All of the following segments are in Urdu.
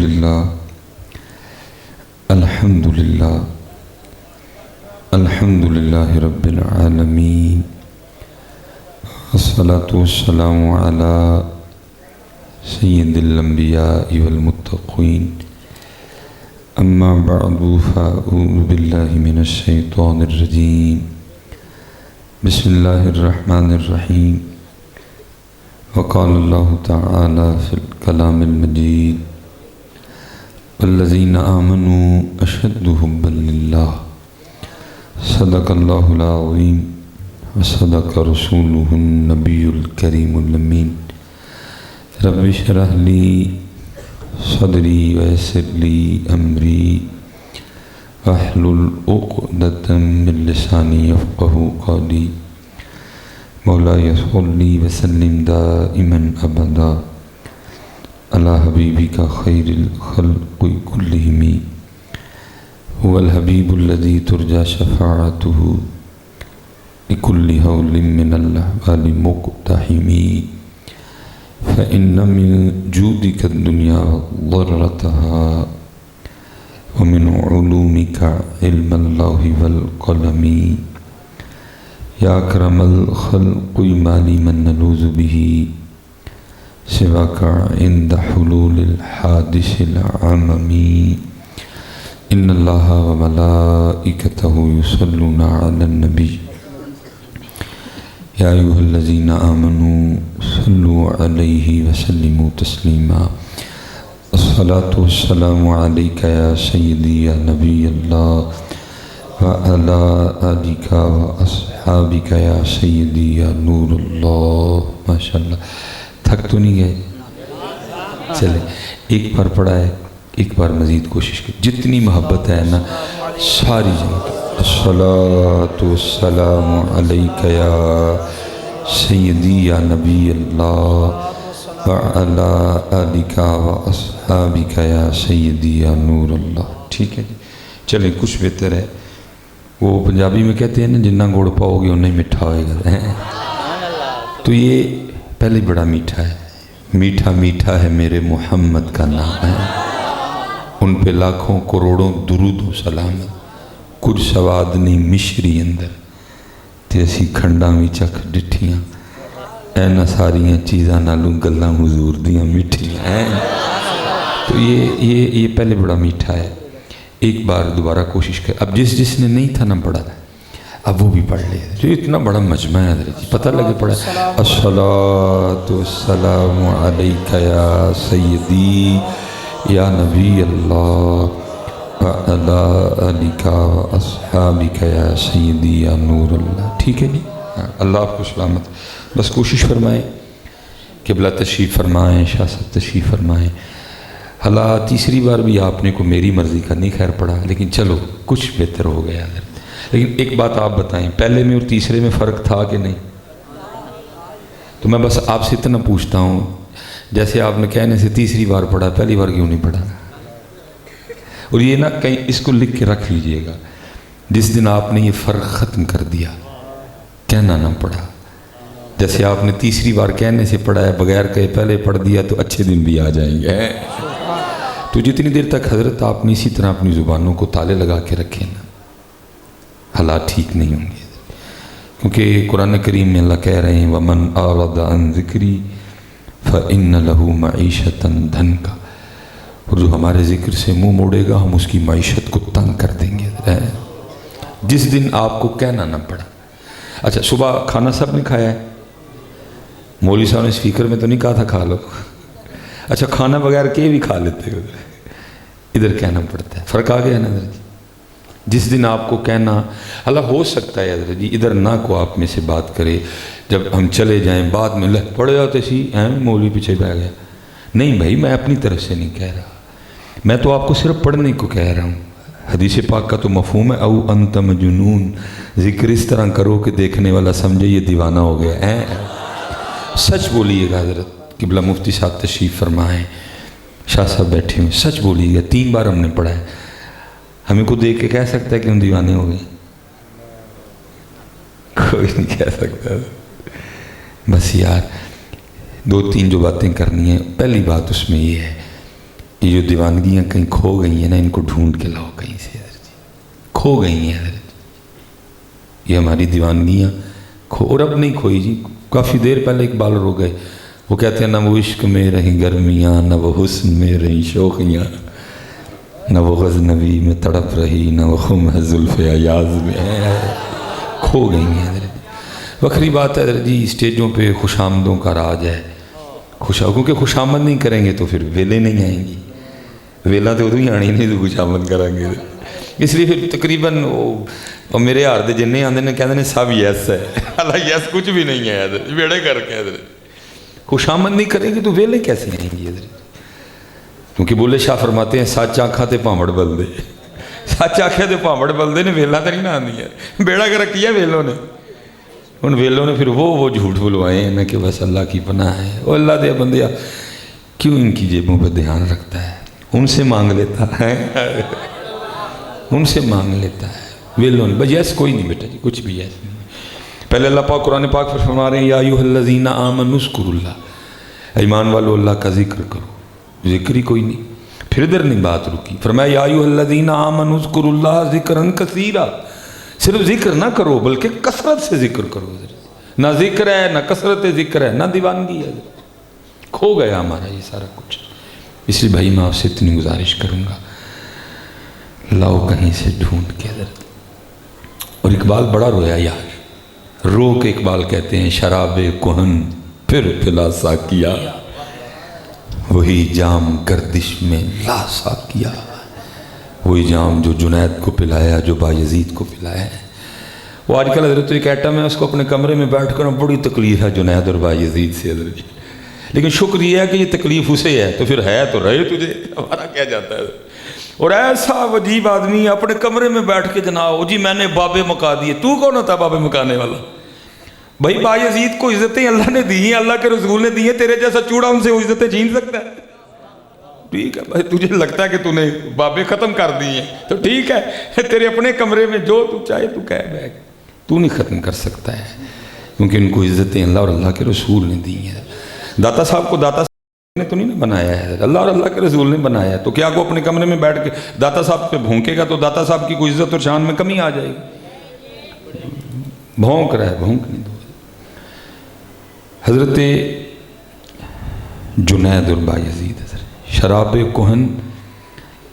للہ الحمد للہ الحمد للہ رب العالمین والصلاة والسلام علی سید الانبیاء والمتقین اما بعد فاعوذ باللہ من الشیطان الرجیم بسم اللہ الرحمن الرحیم وقال اللہ تعالی فی الکلام المجید والذین آمنوا اشد حبا للہ صدق اللہ العظیم وصدق رسولہ النبی الکریم الامین رب اشرح لی صدری ویسر لی امری واحلل عقدۃ من لسانی یفقہوا قولی مولاي صلی وسلم دائما ابدا علی حبیبک خیر الخلق کلہم هو الحبیب الذی ترجى شفاعته لكل هول من الاحوال مقتحم فإن من جودك الدنيا وضرتها ومن علومك علم اللوح والقلم یا اکرم الخلق ما لی من نلوذ به سواک عند حلول الحادث العمم ان اللہ وملائکتہ یصلون علی النبی یا ایہا الذین آمنوا صلوا علیہ وسلموا تسلیما الصلاة والسلام علیک یا سیدی یا نبی اللہ وعلى آلك وأصحابك يا سيدي يا نور اللہ ماشاءاللہ تھک تو نہیں گئے چلے ایک بار پڑھا ہے ایک بار مزید کوشش کی جتنی محبت ہے نا ساری جگہ الصلاة والسلام علیک یا سیدی یا نبی اللہ وعلى آلك وأصحابك یا سیدی یا نور اللہ ٹھیک ہے جی چلیں کچھ بہتر ہے وہ پنجابی میں کہتے ہیں نا جنہ گوڑ پاؤ گے انہیں میٹھا ہوئے گا تو یہ پہلے بڑا میٹھا ہے میٹھا میٹھا ہے میرے محمد کا نام ہے ان پہ لاکھوں کروڑوں درود و سلام کچھ سواد نہیں مشری اندر تے اسی کھنڈا میں چکھ ڈٹھیاں اینا ساریاں چیزاں نالوں گلاں حضور دیاں میٹھیاں ہیں تو یہ پہلے بڑا میٹھا ہے ایک بار دوبارہ کوشش کر اب جس نے نہیں تھا نہ پڑھا اب وہ بھی پڑھ لے جو اتنا بڑا مجمع ہے حضرت جی پتہ لگے پڑھا الصلاة والسلام علیک یا سیدی یا نبی اللہ وعلی آلک واصحابک یا سیدی یا نور اللہ ٹھیک ہے جی اللہ آپ کو سلامت بس کوشش فرمائیں قبلہ تشریف فرمائیں شاہ صاحب تشریف فرمائیں حالہ تیسری بار بھی آپ نے کو میری مرضی کا نہیں خیر پڑا لیکن چلو کچھ بہتر ہو گیا لیکن ایک بات آپ بتائیں پہلے میں اور تیسرے میں فرق تھا کہ نہیں تو میں بس آپ سے اتنا پوچھتا ہوں جیسے آپ نے کہنے سے تیسری بار پڑھا پہلی بار کیوں نہیں پڑھا اور یہ نا کہیں اس کو لکھ کے رکھ لیجئے گا جس دن آپ نے یہ فرق ختم کر دیا کہنا نہ پڑھا جیسے آپ نے تیسری بار کہنے سے پڑھا ہے بغیر کہے پہلے پڑھ دیا تو اچھے دن بھی آ جائیں گے تو جتنی دیر تک حضرت آپ نے اسی طرح اپنی زبانوں کو تالے لگا کے رکھیں نا حالات ٹھیک نہیں ہوں گے کیونکہ قرآن کریم میں اللہ کہہ رہے ہیں وَمَنْ أَعْرَضَ عَنْ ذِكْرِي فَإِنَّ لَهُ مَعِيشَةً دَنْكَ اور جو ہمارے ذکر سے منہ موڑے گا ہم اس کی معیشت کو تنگ کر دیں گے جس دن آپ کو کہنا نہ پڑا اچھا صبح کھانا سب نے کھایا ہے مولوی صاحب نے اسپیکر میں تو نہیں کہا تھا کھا لو اچھا کھانا بغیر کے بھی کھا لیتے ہو ادھر کہنا پڑتا ہے فرق آ گیا نا حضرت جی جس دن آپ کو کہنا اللہ ہو سکتا ہے حضرت جی ادھر نہ کو آپ میں سے بات کرے جب ہم چلے جائیں بعد میں لہ پڑ جاتے سی مولوی پیچھے بہ گیا نہیں بھائی میں اپنی طرف سے نہیں کہہ رہا میں تو آپ کو صرف پڑھنے کو کہہ رہا ہوں حدیث پاک کا تو مفہوم ہے او انت مجنون ذکر اس طرح کرو کہ دیکھنے والا سمجھے یہ دیوانہ ہو گیا سچ بولیے گا حضرت قبلہ مفتی صاحب تشریف فرمائیں شاہ صاحب بیٹھے ہوئے سچ بولیے گا 3 بار ہم نے پڑھا ہے ہمیں کو دیکھ کے کہہ سکتا ہے کہ ہم دیوانے ہو گئے کوئی نہیں کہہ سکتا بس یار 2-3 جو باتیں کرنی ہیں پہلی بات اس میں یہ ہے یہ جو دیوانگیاں کہیں کھو گئی ہیں نا، ان کو ڈھونڈ کے لاؤ کہیں سے حضرت جی، کھو گئی ہیں حضرت جی، یہ ہماری دیوانگیاں اور اب نہیں کھوئی جی، کافی دیر پہلے اقبال رو گئے، وہ کہتے ہیں نہ وہ عشق میں رہیں گرمیاں، نہ وہ حسن میں رہیں شوخیاں، نہ وہ غزنوی میں تڑپ رہی، نہ وہ خم ہے زلف ایاز میں، کھو گئی ہیں حضرت جی۔ وکری بات ہے حضرت جی، اسٹیجوں پہ خوش آمدوں کا راج ہے، کیونکہ خوش آمد نہیں کریں گے تو پھر ویلے نہیں آئیں گی، ویلا تو ادو ہی آنی نہیں تو خوش آمد کریں گے، اس لیے پھر تقریباً وہ میرے ہار دے جنہیں آندے نے کہتے ہیں سب یس ہے، اللہ یس کچھ بھی نہیں ہے حضرت بیڑے کر کے حضرت خوش آمد نہیں کریں گے تو ویلے کیسے آئیں گی حضرت، کیونکہ بولے شاہ فرماتے ہیں سچ آنکھاں تے پامڑ بل دے، سچ آنکھاں تے پامڑ بل دے نے ویلا تو نہیں نہ آندی ہے، بیڑا کر کیا ویلوں نے، ان ویلوں نے پھر وہ جھوٹ بلوائے ہیں نا کہ بس اللہ کی پناہ ہے، وہ اللہ دے بندیا کیوں ان کی جیبوں پہ دھیان رکھتا ہے، ان سے مانگ لیتا ہے، ان سے مانگ لیتا ہے، ویلوں نے بس یس کوئی نہیں بیٹا جی، کچھ بھی یس نہیں۔ پہلے اللہ پاک قرآن پاک پر فرما رہے ہیں یا ایھا الذین آمنوا اذکروا اللہ، ایمان والو اللہ کا ذکر کرو، ذکر ہی کوئی نہیں، پھر ادھر نہیں بات رکی، فرمایا یا ایھا الذین آمنوا اذکروا اللہ ذکرا کثیرا، صرف ذکر نہ کرو بلکہ کثرت سے ذکر کرو، نہ ذکر ہے نہ کثرت ذکر ہے نہ دیوانگی ہے، کھو گیا ہمارا یہ سارا کچھ، اس لیے بھائی میں آپ سے اتنی گزارش کروں گا لاؤ کہیں سے ڈھونڈ کے حضرت۔ اور اقبال بڑا رویا یار، رو کے اقبال کہتے ہیں شراب کہن پھر پلا ساکیا، وہی جام گردش میں لا ساکیا، وہی جام جو جنید کو پلایا جو بایزید کو پلایا ہے۔ وہ آج کل حضرت ایک ایٹم ہے، اس کو اپنے کمرے میں بیٹھ کر بڑی تکلیف ہے جنید اور بایزید سے حضرت، لیکن شکر یہ ہے کہ یہ تکلیف اسے ہے تو پھر ہے تو رہے تجھے، ہمارا کیا جاتا ہے۔ اور ایسا عجیب آدمی اپنے کمرے میں بیٹھ کے جناب جی میں نے بابے مکا دیے، تو کون ہوتا بابے مکانے والا؟ بھائی بایزید کو عزتیں اللہ نے دی ہیں، اللہ کے رسول نے دی ہیں، تیرے جیسا چوڑا ان سے وہ عزتیں چھین سکتا ہے؟ ٹھیک ہے بھائی، تجھے لگتا ہے کہ تو نے بابے ختم کر دی ہیں تو ٹھیک ہے، تیرے اپنے کمرے میں جو تو چاہے تو کہہ بیٹھ، تو نہیں ختم کر سکتا ہے، کیونکہ ان کو عزتیں اللہ اور اللہ کے رسول نے دی ہیں۔ داتا صاحب کو داتا صاحب نے تو نہیں بنایا ہے، اللہ اور اللہ کے رسول نے بنایا ہے، تو کیا کو اپنے کمرے میں بیٹھ کے داتا صاحب پہ بھونکے گا تو داتا صاحب کی کوئی عزت اور شان میں کمی آ جائے گی؟ بھونک رہا ہے، بھونک نہیں دو۔ حضرت جنید اور بایزید حضرت شراب کہن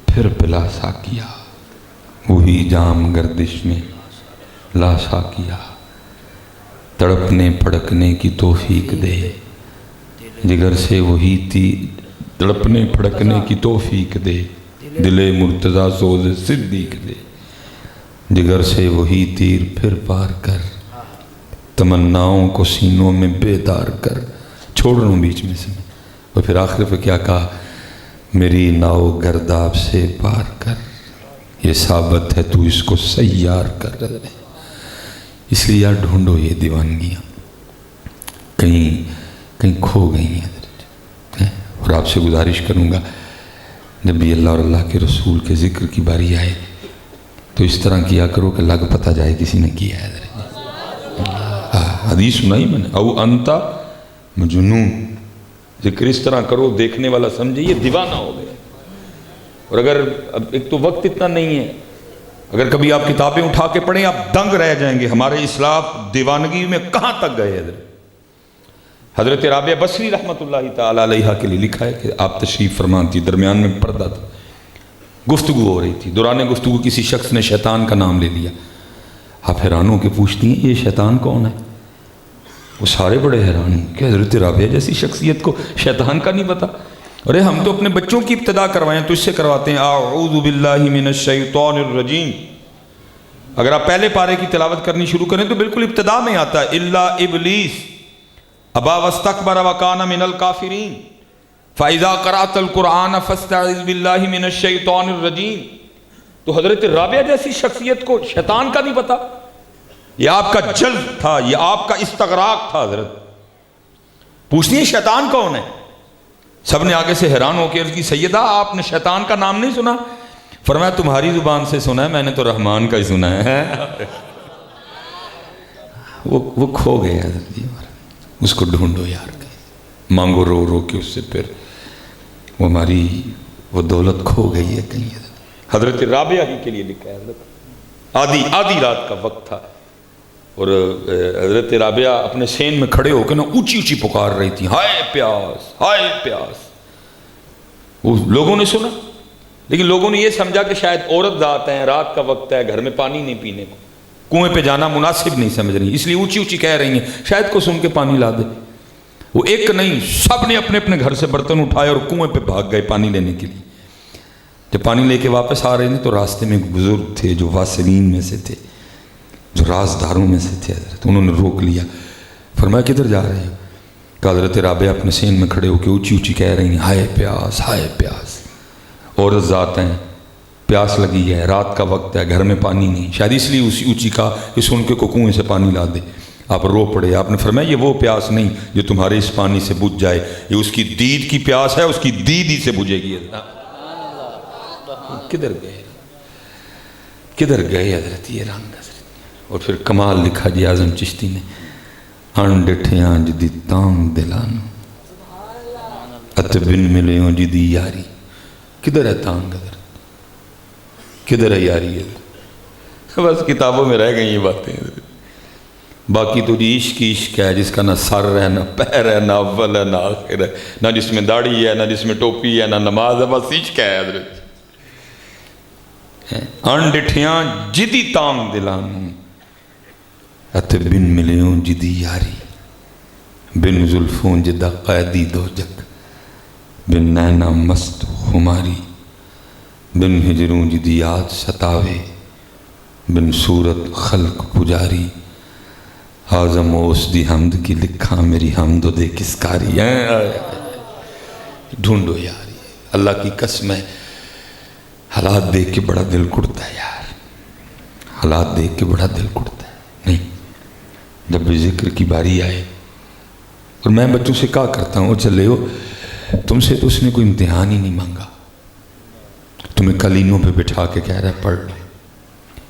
پھر پلا ساکیا، وہی جام گردش میں لا ساکیا، تڑپنے پھڑکنے کی توفیق دے، جگر سے وہی تڑپنے پھڑکنے کی توفیق دے، دل مرتضیٰ سوز صدیق دے، جگر سے وہی تیر پھر پار کر، تمناؤں کو سینوں میں بیدار کر، چھوڑ رہا ہوں بیچ میں سے، اور پھر آخر پہ کیا کہا، میری ناؤ گرداب سے پار کر، یہ ثابت ہے تو اس کو سیار کر رہے۔ اس لیے یار ڈھونڈو یہ دیوانگیاں، کہیں کھو گئی ہیں، اور آپ سے گزارش کروں گا جب بھی اللہ اور اللہ کے رسول کے ذکر کی باری آئے تو اس طرح کیا کرو کہ لگ پتہ جائے کسی نے کیا ہے۔ حدیث سنائی میں نے، او انتا مجنون، ذکر اس طرح کرو دیکھنے والا سمجھے یہ دیوانہ ہو گیا۔ اور اگر اب ایک تو وقت اتنا نہیں ہے، اگر کبھی آپ کتابیں اٹھا کے پڑھیں آپ دنگ رہ جائیں گے، ہمارے اسلاف دیوانگی میں کہاں تک گئے۔ حضرت رابعہ بصری رحمۃ اللہ تعالی علیہ کے لیے لکھا ہے کہ آپ تشریف فرما تھی، درمیان میں پردہ تھا، گفتگو ہو رہی تھی، دوران گفتگو کسی شخص نے شیطان کا نام لے لیا، آپ حیران ہو کے پوچھتی ہیں یہ شیطان کون ہے؟ وہ سارے بڑے حیران ہیں کہ حضرت رابعہ جیسی شخصیت کو شیطان کا نہیں پتا۔ ارے ہم تو اپنے بچوں کی ابتدا کروائیں تو اس سے کرواتے ہیں اعوذ باللہ من الشیطان الرجیم، اگر آپ پہلے پارے کی تلاوت کرنی شروع کریں تو بالکل ابتدا میں آتا ہے الا ابلیس ابا واستکبر وکان من الکافرین فاذا قرأت القرآن فاستعذ باللہ من الشیطان الرجیم۔ تو حضرت رابعہ جیسی شخصیت کو شیطان کا نہیں پتا، یہ آپ کا جلد تھا، یہ آپ کا استغراق تھا۔ حضرت پوچھتی ہیں شیطان کون ہے؟ سب نے آگے سے حیران ہو کے عرض کی سیدہ آپ نے شیطان کا نام نہیں سنا؟ فرمایا تمہاری زبان سے سنا ہے، میں نے تو رحمان کا ہی سنا ہے۔ وہ کھو گئے حضرت جی، اس کو ڈھونڈو یار، مانگو رو رو کے اس سے، پھر وہ ہماری وہ دولت کھو گئی ہے کہیں. حضرت رابعہ ہی کے لیے لکھا ہے حضرت آدھی رات کا وقت تھا اور حضرت رابعہ اپنے سین میں کھڑے ہو کے نا اونچی اونچی پکار رہی تھی، ہائے پیاس ہائے پیاس. وہ لوگوں نے سنا لیکن لوگوں نے یہ سمجھا کہ شاید عورت ذات ہیں، رات کا وقت ہے، گھر میں پانی نہیں پینے کو، کنویں پہ جانا مناسب نہیں سمجھ رہی، اس لیے اونچی اونچی کہہ رہی ہیں شاید کو سن کے پانی لا دے. وہ ایک نہیں، سب نے اپنے اپنے گھر سے برتن اٹھائے اور کنویں پہ بھاگ گئے پانی لینے کے لیے. جب پانی لے کے واپس آ رہے تھے تو راستے میں ایک بزرگ تھے جو واسلین میں سے تھے، جو رازداروں میں سے تھے حضرت. انہوں نے روک لیا، فرمایا کدھر جا رہے ہیں؟ کہ حضرت رابعہ اپنے سین میں کھڑے ہو کے اونچی اونچی کہہ رہی ہیں ہائے پیاس ہائے پیاس. عورت ذات ہیں، پیاس لگی ہے، رات کا وقت ہے، گھر میں پانی نہیں، شاید اس لیے اسی اونچی کہا اس ان کے کو کنویں سے پانی لا دے. آپ رو پڑے. آپ نے فرمایا یہ وہ پیاس نہیں جو تمہارے اس پانی سے بجھ جائے، یہ اس کی دید کی پیاس ہے، اس کی دید ہی سے بجھے گی. کدھر گئے کدھر گئے حضرت یہ رنگ حضرت. اور پھر کمال لکھا جی اعظم چشتی نے، ان ڈٹھیاں جدی تانگ دلانو ات بن ملیوں جدی یاری. کدھر ہے تانگ حضرت، کدھر ہے یاری حضرت؟ بس کتابوں میں رہ گئی یہ باتیں حضرت. باقی تو جی عشق عشق ہے جس کا نہ سر ہے نہ پیر ہے نہ اول ہے نہ آخر ہے، نہ جس میں داڑھی ہے نہ جس میں ٹوپی ہے نہ نماز ہے، بس عشق ہے حضرت. ان ڈٹھیاں جدی تانگ دلانو ات بن ملیوں جدی یاری. بن زلفوں جدہ قیدی دو جگ، بن نینا مست خماری. بن ہجروں جدی یاد ستاوے، بن صورت خلق پجاری. آزم اوس دی حمد کی لکھا میری حمد و دے کس کاری. ڈھونڈو یاری. اللہ کی قسم ہے حالات دیکھ کے بڑا دل کڑتا ہے یار، حالات دیکھ کے بڑا دل کڑتا ہے. نہیں، جب بھی ذکر کی باری آئے، اور میں بچوں سے کہا کرتا ہوں چلے ہو تم سے تو اس نے کوئی امتحان ہی نہیں مانگا، تمہیں کلینوں پہ بٹھا کے کہہ رہا ہے پڑھ لو.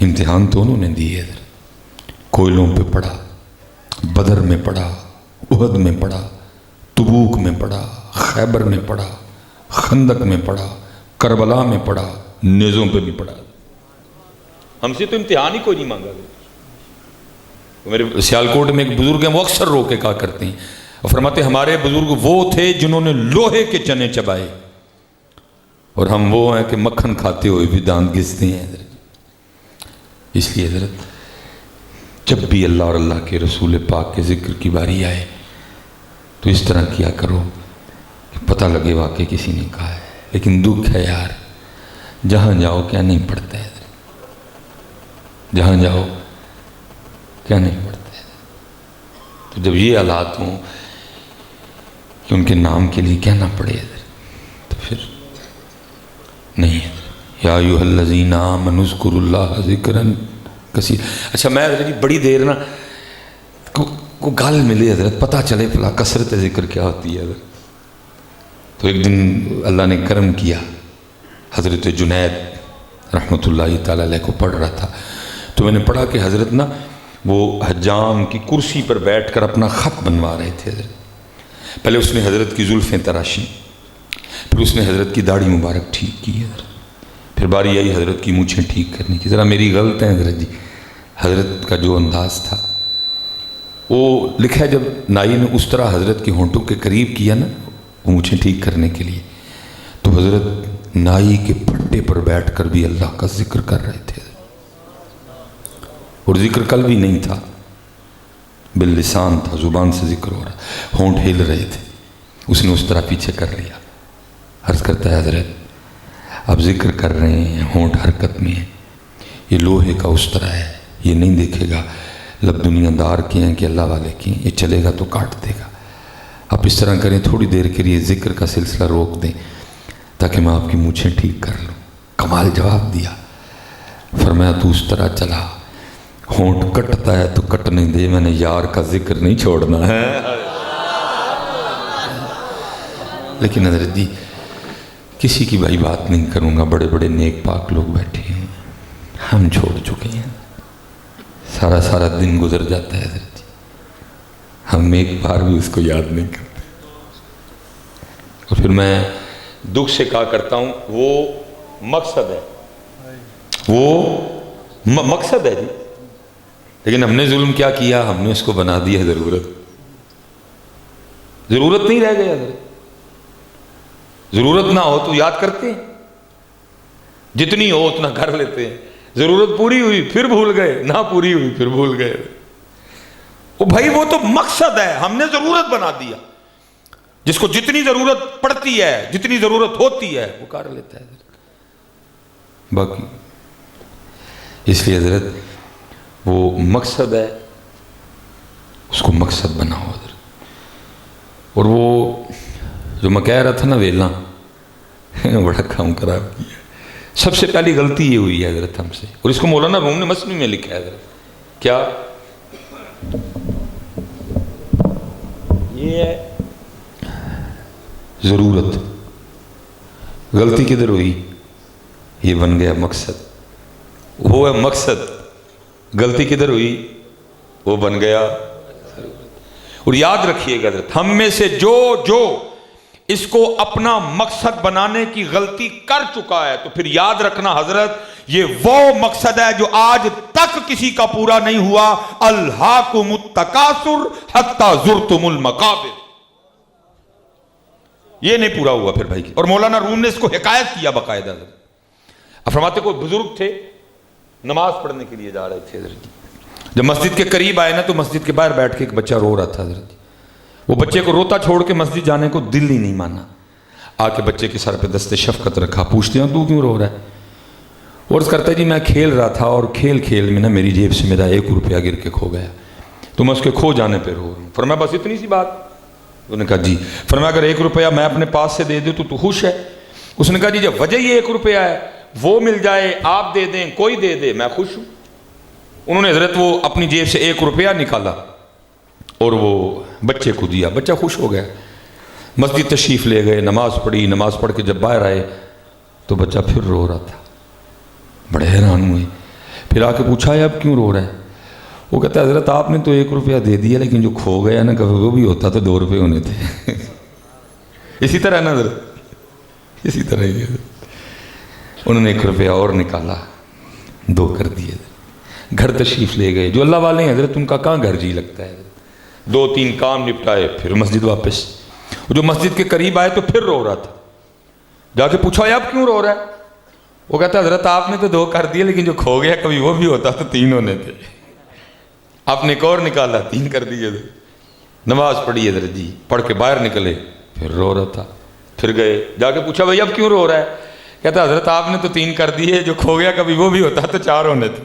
امتحان تو انہوں نے دیے ادھر، کوئلوں پہ پڑھا، بدر میں پڑھا، احد میں پڑھا، تبوک میں پڑھا، خیبر میں پڑھا، خندق میں پڑھا، کربلا میں پڑھا، نیزوں پہ بھی پڑھا. ہم سے تو امتحان ہی کوئی نہیں مانگا. میرے سیالکوٹ میں ایک بزرگ ہیں، وہ اکثر رو کے کہا کرتے ہیں اور فرماتے ہمارے بزرگ وہ تھے جنہوں نے لوہے کے چنے چبائے، اور ہم وہ ہیں کہ مکھن کھاتے ہوئے بھی دانت گھستے ہیں حضرت. اس لیے حضرت جب بھی اللہ اور اللہ کے رسول پاک کے ذکر کی باری آئے تو اس طرح کیا کرو کہ پتہ لگے واقعی کسی نے کہا ہے. لیکن دکھ ہے یار، جہاں جاؤ کیا نہیں پڑھتا ہے حضرت، جہاں جاؤ کیا نہیں پڑھتا ہے. تو جب یہ حالات ہوں کہ ان کے نام کے لیے کیا نہ پڑے حضرت، تو پھر نہیں حضرت. یا ایھا الذین آمنوا اذکروا اللہ ذکرا کثیرا. اچھا میں حضرت جی بڑی دیر نا کو گل ملے حضرت، پتہ چلے پلا کثرت ذکر کیا ہوتی ہے حضرت. تو ایک دن اللہ نے کرم کیا، حضرت جنید رحمۃ اللہ تعالیٰ علیہ کو پڑھ رہا تھا، تو میں نے پڑھا کہ حضرت نا وہ حجام کی کرسی پر بیٹھ کر اپنا خط بنوا رہے تھے حضرت. پہلے اس نے حضرت کی زلفیں تراشیں، پھر اس نے حضرت کی داڑھی مبارک ٹھیک کی حضرت، پھر باری آئی حضرت کی مونچھیں ٹھیک کرنے کی. ذرا میری غلط ہے حضرت جی، حضرت کا جو انداز تھا وہ لکھا ہے جب نائی نے اس طرح حضرت کے ہونٹوں کے قریب کیا نا مونچھیں ٹھیک کرنے کے لیے، تو حضرت نائی کے پھٹے پر بیٹھ کر بھی اللہ کا ذکر کر رہے تھے. اور ذکر کل بھی نہیں تھا، باللسان تھا، زبان سے ذکر ہو رہا، ہونٹ ہل رہے تھے. اس نے اس طرح پیچھے کر لیا. عرض کرتا ہے حضرت اب ذکر کر رہے ہیں، ہونٹ حرکت میں ہے، یہ لوہے کا اس طرح ہے، یہ نہیں دیکھے گا لب دنیا دار کے ہیں کہ اللہ والے کے ہیں، یہ چلے گا تو کاٹ دے گا. آپ اس طرح کریں، تھوڑی دیر کے لیے ذکر کا سلسلہ روک دیں تاکہ میں آپ کی مونچھیں ٹھیک کر لوں. کمال جواب دیا. فرمایا تو اس طرح چلا، ہونٹ کٹتا ہے تو کٹنے دے، میں نے یار کا ذکر نہیں چھوڑنا ہے. لیکن حضرت جی کسی کی بھائی بات نہیں کروں گا، بڑے بڑے نیک پاک لوگ بیٹھے ہیں، ہم چھوڑ چکے ہیں، سارا دن گزر جاتا ہے حضرت جی، ہم ایک بار بھی اس کو یاد نہیں کرتے. اور پھر میں دکھ سے کہا کرتا ہوں وہ مقصد ہے، وہ مقصد ہے جی، لیکن ہم نے ظلم کیا کیا؟ ہم نے اس کو بنا دیا ضرورت نہیں رہ گیا۔ ضرورت نہ ہو تو یاد کرتے ہیں، جتنی ہو اتنا کر لیتے ہیں، ضرورت پوری ہوئی پھر بھول گئے، نہ پوری ہوئی پھر بھول گئے۔ وہ بھائی وہ تو مقصد ہے، ہم نے ضرورت بنا دیا، جس کو جتنی ضرورت پڑتی ہے، جتنی ضرورت ہوتی ہے وہ کر لیتا ہے باقی۔ اس لیے حضرت وہ مقصد ہے، اس کو مقصد بناؤ حضرت۔ اور وہ جو میں کہہ رہا تھا نا ویلا بڑا کام خراب کیا، سب سے پہلی غلطی یہ ہوئی ہے حضرت ہم سے، اور اس کو مولانا روم نے مثنوی میں لکھا ہے حضرت۔ کیا یہ ہے ضرورت، غلطی کدھر ہوئی؟ یہ بن گیا مقصد، وہ ہے مقصد، غلطی کدھر ہوئی؟ وہ بن گیا۔ اور یاد رکھیے گا حضرت، ہم میں سے جو اس کو اپنا مقصد بنانے کی غلطی کر چکا ہے، تو پھر یاد رکھنا حضرت یہ وہ مقصد ہے جو آج تک کسی کا پورا نہیں ہوا۔ الہاکم التکاثر حتی زرتم المقابر، یہ نہیں پورا ہوا پھر بھائی۔ اور مولانا روم نے اس کو حکایت کیا باقاعدہ۔ اب فرماتے کوئی بزرگ تھے، نماز پڑھنے کے لیے جا رہے تھے حضرت، جب مسجد کے قریب آئے نا تو مسجد کے باہر بیٹھ کے ایک بچہ رو رہا تھا حضرت۔ وہ بچے کو روتا چھوڑ کے مسجد جانے کو دل ہی نہیں مانا، آ کے بچے کے سر پہ دست شفقت رکھا، پوچھتے ہیں تو کیوں رو رہا ہے؟ اور اس کرتا ہے جی میں کھیل رہا تھا، اور کھیل میں نا میری جیب سے میرا 1 روپیہ گر کے کھو گیا، تو میں اس کے کھو جانے پہ رو رہا ہوں۔ فرمایا بس اتنی سی بات؟ انہوں نے کہا جی۔ فرمایا اگر 1 روپیہ میں اپنے پاس سے دے دوں تو خوش ہے؟ اس نے کہا جی جب وجہ یہ 1 روپیہ ہے، وہ مل جائے، آپ دے دیں، کوئی دے دے، میں خوش ہوں۔ انہوں نے حضرت وہ اپنی جیب سے 1 روپیہ نکالا اور وہ بچے کو دیا، بچہ خوش ہو گیا۔ مسجد تشریف لے گئے، نماز پڑھی، نماز پڑھ کے جب باہر آئے تو بچہ پھر رو رہا تھا، بڑے حیران ہوئے، پھر آ کے پوچھا ہے اب کیوں رو رہا ہے؟ وہ کہتا ہے حضرت آپ نے تو 1 روپیہ دے دیا، لیکن جو کھو گیا نا کبھی وہ بھی ہوتا تو 2 روپے ہونے تھے۔ اسی طرح نا حضرت، اسی طرح ہی انہوں نے 1 روپیہ اور نکالا، 2 کر دیے، گھر تشریف لے گئے۔ جو اللہ والے ہیں حضرت ان کا کہاں گھر جی لگتا ہے، 2-3 کام نپٹائے پھر مسجد واپس۔ جو مسجد کے قریب آئے تو پھر رو رہا تھا، جا کے پوچھا اب کیوں رو رہا ہے؟ وہ کہتا ہے حضرت آپ نے تو 2 کر دیے، لیکن جو کھو گیا کبھی وہ بھی ہوتا تو 3 ہونے تھے، آپ نے ایک اور نکالا، 3 کر دیے۔ نماز پڑھی حضرت جی، پڑھ کے باہر نکلے، پھر رو رہا تھا، پھر گئے، جا کے پوچھا بھائی اب کیوں رو رہا ہے؟ کہتا حضرت آپ نے تو 3 کر دیے، جو کھو گیا کبھی وہ بھی ہوتا تو 4 ہونے تھے۔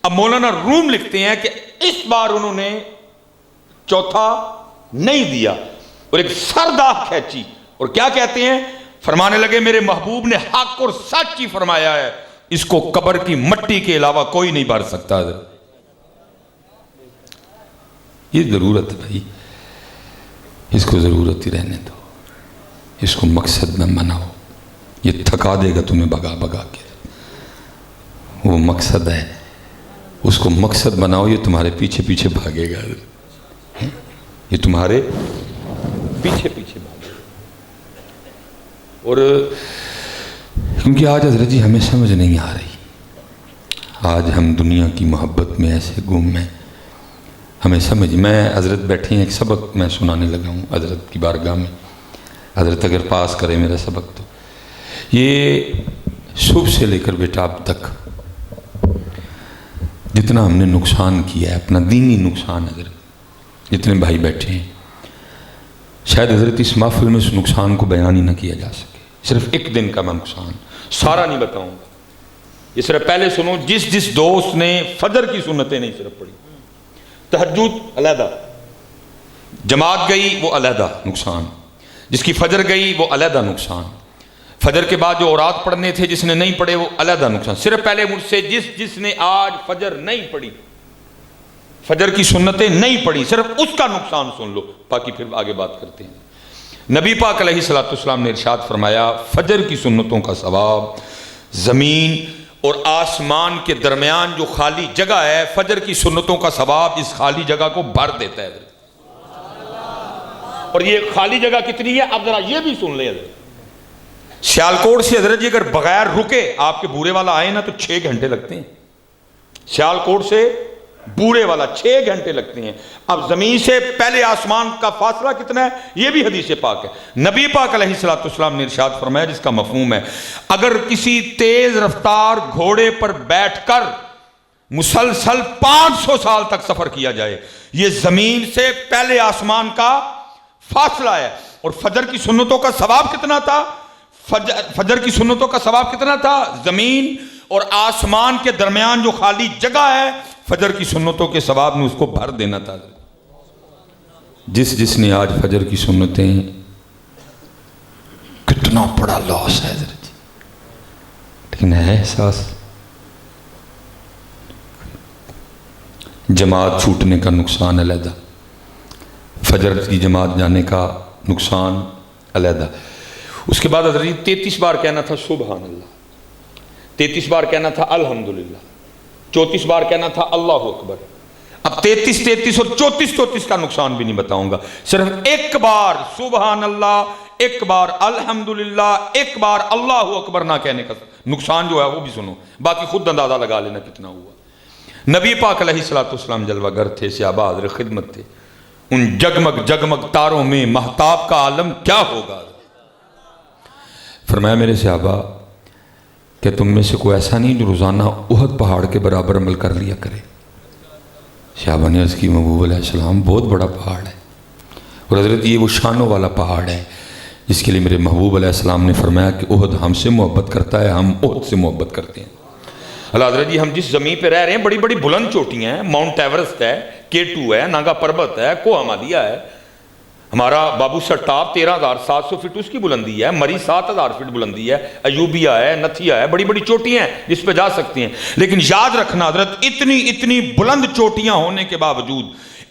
اب مولانا روم لکھتے ہیں کہ اس بار انہوں نے 4تھا نہیں دیا اور ایک سرداہ کھینچی، اور کیا کہتے ہیں؟ فرمانے لگے میرے محبوب نے حق اور سچ ہی فرمایا ہے، اس کو قبر کی مٹی کے علاوہ کوئی نہیں بھر سکتا۔ یہ ضرورت ہے بھائی، اس کو ضرورت ہی رہنے دو، اس کو مقصد نہ بناؤ، یہ تھکا دے گا تمہیں بگا بگا کے۔ وہ مقصد ہے، اس کو مقصد بناؤ، یہ تمہارے پیچھے پیچھے بھاگے گا، یہ تمہارے پیچھے پیچھے بھاگے گا۔ اور کیونکہ آج حضرت جی ہمیں سمجھ نہیں آ رہی، آج ہم دنیا کی محبت میں ایسے گم ہیں، ہمیں سمجھ، میں حضرت بیٹھے ہیں، ایک سبق میں سنانے لگا ہوں حضرت کی بارگاہ میں، حضرت اگر پاس کرے میرا سبق تو یہ صبح سے لے کر بیٹا اب تک جتنا ہم نے نقصان کیا ہے، اپنا دینی نقصان، حضرت جتنے بھائی بیٹھے ہیں، شاید حضرت اس محفل میں اس نقصان کو بیان ہی نہ کیا جا سکے۔ صرف 1 دن کا میں نقصان سارا نہیں بتاؤں گا، یہ صرف پہلے سنو، جس دوست نے فجر کی سنتیں نہیں صرف پڑھی، تہجد علیحدہ، جماعت گئی وہ علیحدہ نقصان، جس کی فجر گئی وہ علیحدہ نقصان، فجر کے بعد جو اورات پڑھنے تھے جس نے نہیں پڑھے وہ علیحدہ نقصان۔ صرف پہلے مجھ سے جس نے آج فجر نہیں پڑھی، فجر کی سنتیں نہیں پڑھی، صرف اس کا نقصان سن لو، باقی پھر آگے بات کرتے ہیں۔ نبی پاک علیہ الصلوۃ والسلام نے ارشاد فرمایا فجر کی سنتوں کا ثواب زمین اور آسمان کے درمیان جو خالی جگہ ہے، فجر کی سنتوں کا ثواب اس خالی جگہ کو بھر دیتا ہے۔ اور یہ خالی جگہ کتنی ہے اب ذرا یہ بھی سن لیں، سیالکوٹ سے حضرت جی اگر بغیر رکے آپ کے بورے والا آئے نا تو 6 گھنٹے لگتے ہیں. سیالکوٹ سے بورے والا 6 گھنٹے لگتے ہیں. اب زمین سے پہلے آسمان کا فاصلہ کتنا ہے یہ بھی حدیث پاک ہے. نبی پاک علیہ السلام نے ارشاد فرمایا جس کا مفہوم ہے اگر کسی تیز رفتار گھوڑے پر بیٹھ کر مسلسل 500 سال تک سفر کیا جائے یہ زمین سے پہلے آسمان کا فاصلہ ہے. اور فجر کی سنتوں کا ثواب کتنا تھا؟ فجر کی سنتوں کا ثواب کتنا تھا؟ زمین اور آسمان کے درمیان جو خالی جگہ ہے فجر کی سنتوں کے ثواب نے اس کو بھر دینا تھا. جس نے آج فجر کی سنتیں، کتنا بڑا لاس ہے حضرت، لیکن ہے احساس. جماعت چھوٹنے کا نقصان علیحدہ، فجر کی جماعت جانے کا نقصان علیحدہ. اس کے بعد حضرت 33 بار کہنا تھا سبحان اللہ، 33 بار کہنا تھا الحمدللہ، 34 بار کہنا تھا اللہ اکبر. اب 33 اور 34 کا نقصان بھی نہیں بتاؤں گا، صرف ایک بار سبحان اللہ، ایک بار الحمدللہ، ایک بار اللہ اکبر نہ کہنے کا نقصان جو ہے وہ بھی سنو، باقی خود اندازہ لگا لینا کتنا ہوا. نبی پاک علیہ السلام جلوہ گر تھے، صحابہ حاضر خدمت تھے. ان جگمگ جگمگ تاروں میں مہتاب کا عالم کیا ہوگا؟ فرمایا میرے صحابہ کہ تم میں سے کوئی ایسا نہیں جو روزانہ احد پہاڑ کے برابر عمل کر لیا کرے. صحابہ نے عرض کی محبوب علیہ السلام بہت بڑا پہاڑ ہے، اور حضرت یہ وہ شانوں والا پہاڑ ہے جس کے لیے میرے محبوب علیہ السلام نے فرمایا کہ احد ہم سے محبت کرتا ہے، ہم احد سے محبت کرتے ہیں. اللہ حضرت جی ہم جس زمین پہ رہ رہے ہیں بڑی بڑی بلند چوٹیاں ہیں، ماؤنٹ ایورسٹ ہے، K2 ہے، ناگا پربت ہے، کوہ ہمالیہ ہے. ہمارا بابو سر ٹاپ 13,700 فٹ اس کی بلندی ہے، مری 7,000 فٹ بلندی ہے، ایوبیہ ہے، نتھیا ہے، بڑی بڑی چوٹیاں ہیں جس پہ جا سکتے ہیں. لیکن یاد رکھنا حضرت اتنی بلند چوٹیاں ہونے کے باوجود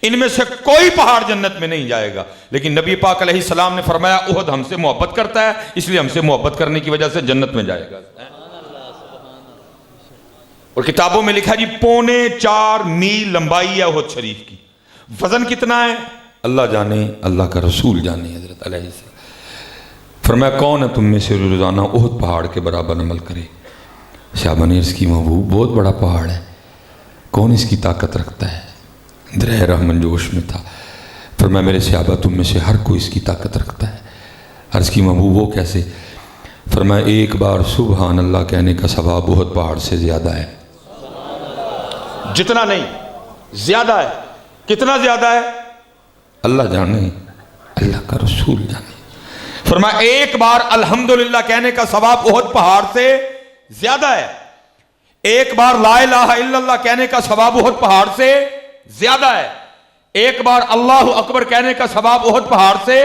ان میں سے کوئی پہاڑ جنت میں نہیں جائے گا. لیکن نبی پاک علیہ السلام نے فرمایا احد ہم سے محبت کرتا ہے، اس لیے ہم سے محبت کرنے کی وجہ سے جنت میں جائے گا. اور کتابوں میں لکھا جی 4.25 میل لمبائی ہے احد شریف کی. وزن کتنا ہے اللہ جانے، اللہ کا رسول جانے. حضرت علیہ السلام فرمایا کون ہے تم میں سے روزانہ احد پہاڑ کے برابر عمل کرے؟ صحابہ نے عرض کی محبوب بہت بڑا پہاڑ ہے، کون اس کی طاقت رکھتا ہے؟ درہ رحمن جوش میں تھا. فرمایا میرے صحابہ تم میں سے ہر کوئی اس کی طاقت رکھتا ہے. عرض کی محبوب وہ کیسے؟ فرمایا ایک بار سبحان اللہ کہنے کا ثواب احد پہاڑ سے زیادہ ہے. جتنا نہیں زیادہ ہے. کتنا زیادہ ہے اللہ جانے، اللہ کا رسول جانے. فرمایا ایک بار الحمدللہ کہنے کا ثواب احد پہاڑ سے زیادہ ہے. ایک بار لا الہ الا اللہ کہنے کا ثواب احد پہاڑ سے زیادہ ہے. ایک بار اللہ اکبر کہنے کا ثواب احد پہاڑ سے،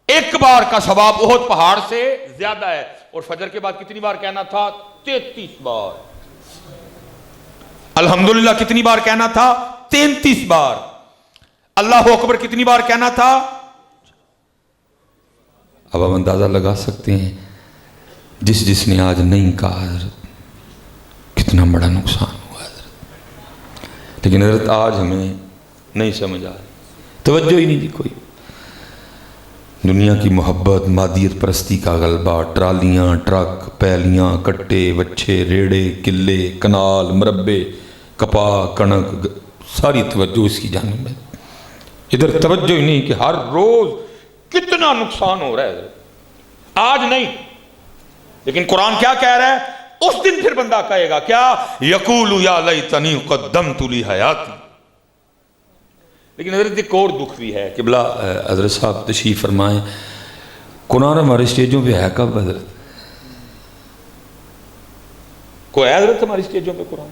ایک بار کا ثواب احد پہاڑ سے زیادہ ہے. اور فجر کے بعد کتنی بار کہنا تھا؟ 33 بار. الحمدللہ کتنی بار کہنا تھا؟ 33 بار. اللہ اکبر کتنی بار کہنا تھا؟ اب ہم اندازہ لگا سکتے ہیں جس نے آج نہیں کہا حضرت کتنا بڑا نقصان ہوا حضرت. لیکن حضرت آج ہمیں نہیں سمجھ آ رہی، توجہ ہی نہیں دی کوئی. دنیا کی محبت، مادیت پرستی کا غلبہ، ٹرالیاں، ٹرک، پیلیاں، کٹے، وچھے، ریڑے، قلے، کنال، مربے، کپا، کنک، ساری توجہ اس کی جانب ہے. ادھر توجہ ہی نہیں کہ ہر روز کتنا نقصان ہو رہا ہے. آج نہیں، لیکن قرآن کیا کہہ رہا ہے؟ اس دن پھر بندہ کہے گا کیا؟ یقول یا لیتنی قدمت لی حیاتی. لیکن حضرت ایک اور دکھ بھی ہے. قبلہ حضرت صاحب تشریف فرمائیں، قرآن ہمارے اسٹیجوں پہ ہے کب حضرت؟ کوئی ہے حضرت ہماری اسٹیجوں پہ قرآن؟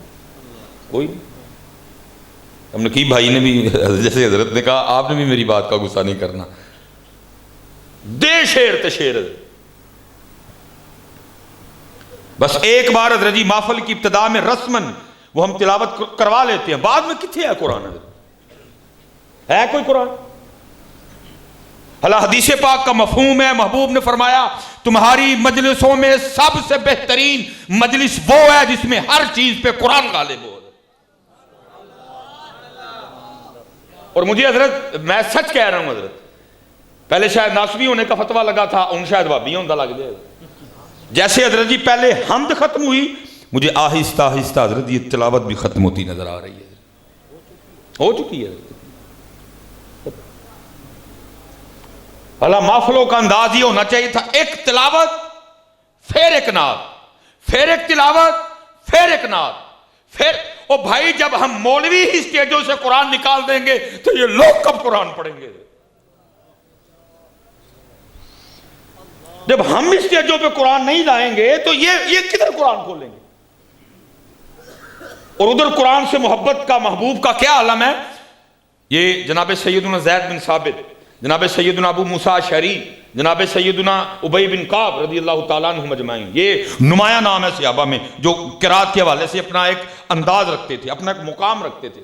کوئی نہیں. ہم نے کی بھائی نے بھی جیسے حضرت نے کہا آپ نے بھی میری بات کا غصہ نہیں کرنا، دے شیر تشیر. بس ایک بار حضرت جی محفل کی ابتدا میں رسمن وہ ہم تلاوت کروا لیتے ہیں، بعد میں کتنے ہے قرآن؟ حضرت ہے کوئی قرآن؟ اللہ حدیث پاک کا مفہوم ہے، محبوب نے فرمایا تمہاری مجلسوں میں سب سے بہترین مجلس وہ ہے جس میں ہر چیز پہ قرآن غالب ہو. اور مجھے حضرت میں سچ کہہ رہا ہوں حضرت پہلے شاید ناصبی ہونے کا فتویٰ لگا تھا، ان شاید وہابی ہونے لگ جائے گا۔ جیسے حضرت جی پہلے حمد ختم ہوئی، مجھے آہستہ آہستہ حضرت یہ تلاوت بھی ختم ہوتی نظر آ رہی ہے، ہو چکی ہے۔ اللہ محفلوں کا انداز یہ ہونا چاہیے تھا، ایک تلاوت پھر ایک نعت، پھر ایک تلاوت پھر ایک نعت، پھر او بھائی جب ہم مولوی ہی اسٹیجوں سے قرآن نکال دیں گے تو یہ لوگ کب قرآن پڑھیں گے؟ جب ہم اسٹیجوں پہ قرآن نہیں لائیں گے تو یہ کدھر قرآن کھولیں گے؟ اور ادھر قرآن سے محبت کا، محبوب کا کیا عالم ہے؟ یہ جناب سیدنا زید بن ثابت، جناب سیدنا ابو موسیٰ اشعری، جناب سیدنا ابی بن کعب رضی اللہ تعالیٰ عنہ مجمعین، یہ نمایاں نام ہے صحابہ میں جو قرات کے حوالے سے اپنا ایک انداز رکھتے تھے، اپنا ایک مقام رکھتے تھے۔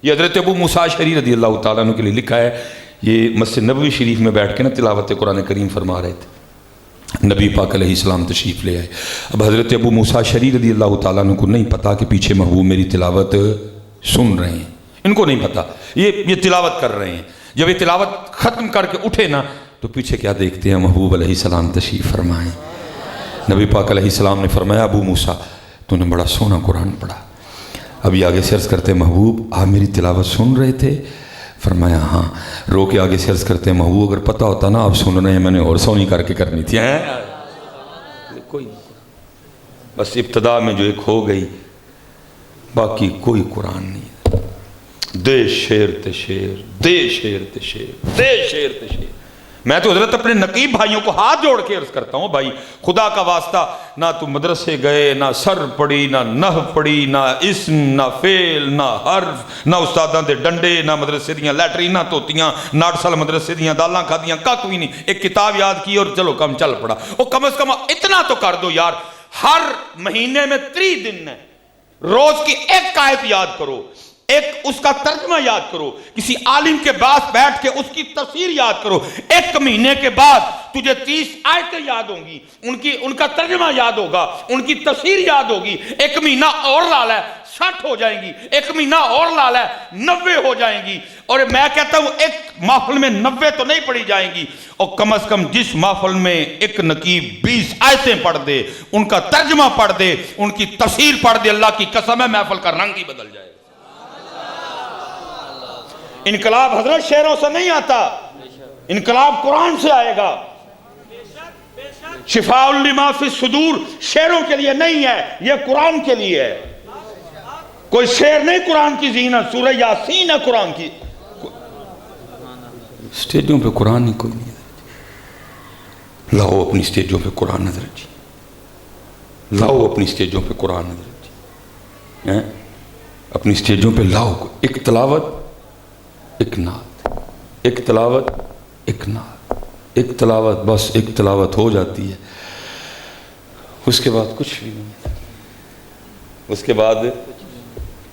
یہ حضرت ابو موسیٰ اشعری رضی اللہ تعالیٰ عنہ کے لیے لکھا ہے، یہ مسجد نبوی شریف میں بیٹھ کے نا تلاوت قرآن کریم فرما رہے تھے، نبی پاک علیہ السلام تشریف لے آئے۔ اب حضرت ابو موسیٰ اشعری رضی اللہ تعالیٰ عنہ کو نہیں پتا کہ پیچھے محبوب میری تلاوت سن رہے ہیں، ان کو نہیں پتا، یہ تلاوت کر رہے ہیں۔ جب یہ تلاوت ختم کر کے اٹھے نا تو پیچھے کیا دیکھتے ہیں؟ محبوب علیہ السلام تشریف فرمائیں۔ نبی پاک علیہ السلام نے فرمایا ابو موسیٰ تو نے بڑا سونا قرآن پڑھا۔ ابھی آگے سے عرض کرتے محبوب آپ میری تلاوت سن رہے تھے؟ فرمایا ہاں۔ رو کے آگے سے عرض کرتے محبوب اگر پتہ ہوتا نا آپ سن رہے ہیں میں نے اور سونی کر کے کرنی تھی۔ کوئی بس ابتدا میں جو ایک ہو گئی، باقی کوئی قرآن نہیں۔ دے شیر تے شیر، دے شیر تے شیر، دے شیر تے شیر۔ میں تو حضرت اپنے نقیب بھائیوں کو ہاتھ جوڑ کے عرض کرتا ہوں، بھائی خدا کا واسطہ نہ تو مدرسے گئے، نہ سر پڑھی، نہ نحو پڑھی، نہ اسم، نہ فعل، نہ حرف، نہ استاداں دے ڈنڈے، نہ مدرسے دیاں لیٹریناں توتیاں، ناٹسل مدرسے دیاں دالاں کھادیاں، کک بھی نہیں، ایک کتاب یاد کی اور چلو کم چل پڑا۔ وہ کم از کم اتنا تو کر دو یار، ہر مہینے میں 3 دن ہے، روز کی ایک آیت یاد کرو، ایک اس کا ترجمہ یاد کرو، کسی عالم کے پاس بیٹھ کے اس کی تفسیر یاد کرو، ایک مہینے کے بعد تجھے 30 آیتیں یاد ہوں گی، ان کا ترجمہ یاد ہوگا، ان کی تفسیر یاد ہوگی، ایک مہینہ اور لا لے 60 ہو جائیں گی، ایک مہینہ اور لا لے 90 ہو جائیں گی۔ اور میں کہتا ہوں ایک محفل میں 90 تو نہیں پڑھی جائیں گی، اور کم از کم جس محفل میں ایک نقیب 20 آیتیں پڑھ دے، ان کا ترجمہ پڑھ دے، ان کی تفسیر پڑھ دے، اللہ کی قسم ہے محفل کا رنگ ہی بدل جائے۔ انقلاب حضرت شعروں سے نہیں آتا، انقلاب قرآن سے آئے گا۔ شفاء لما فی الصدور شعروں کے لیے نہیں ہے، یہ قرآن کے لیے ہے۔ کوئی شعر نہیں قرآن کی زینت، سورہ یاسین ہے قرآن کی۔ سٹیجوں پہ قرآن ہی کوئی نہیں، لاؤ اپنی سٹیجوں پہ قرآن حضرت جی، لاؤ اپنی سٹیجوں پہ قرآن حضرت جی، اپنی سٹیجوں پہ لاؤ ایک تلاوت ایک نعت، ایک تلاوت ایک نعت، ایک تلاوت، بس ایک تلاوت ہو جاتی ہے، اس کے بعد کچھ بھی نہیں، اس کے بعد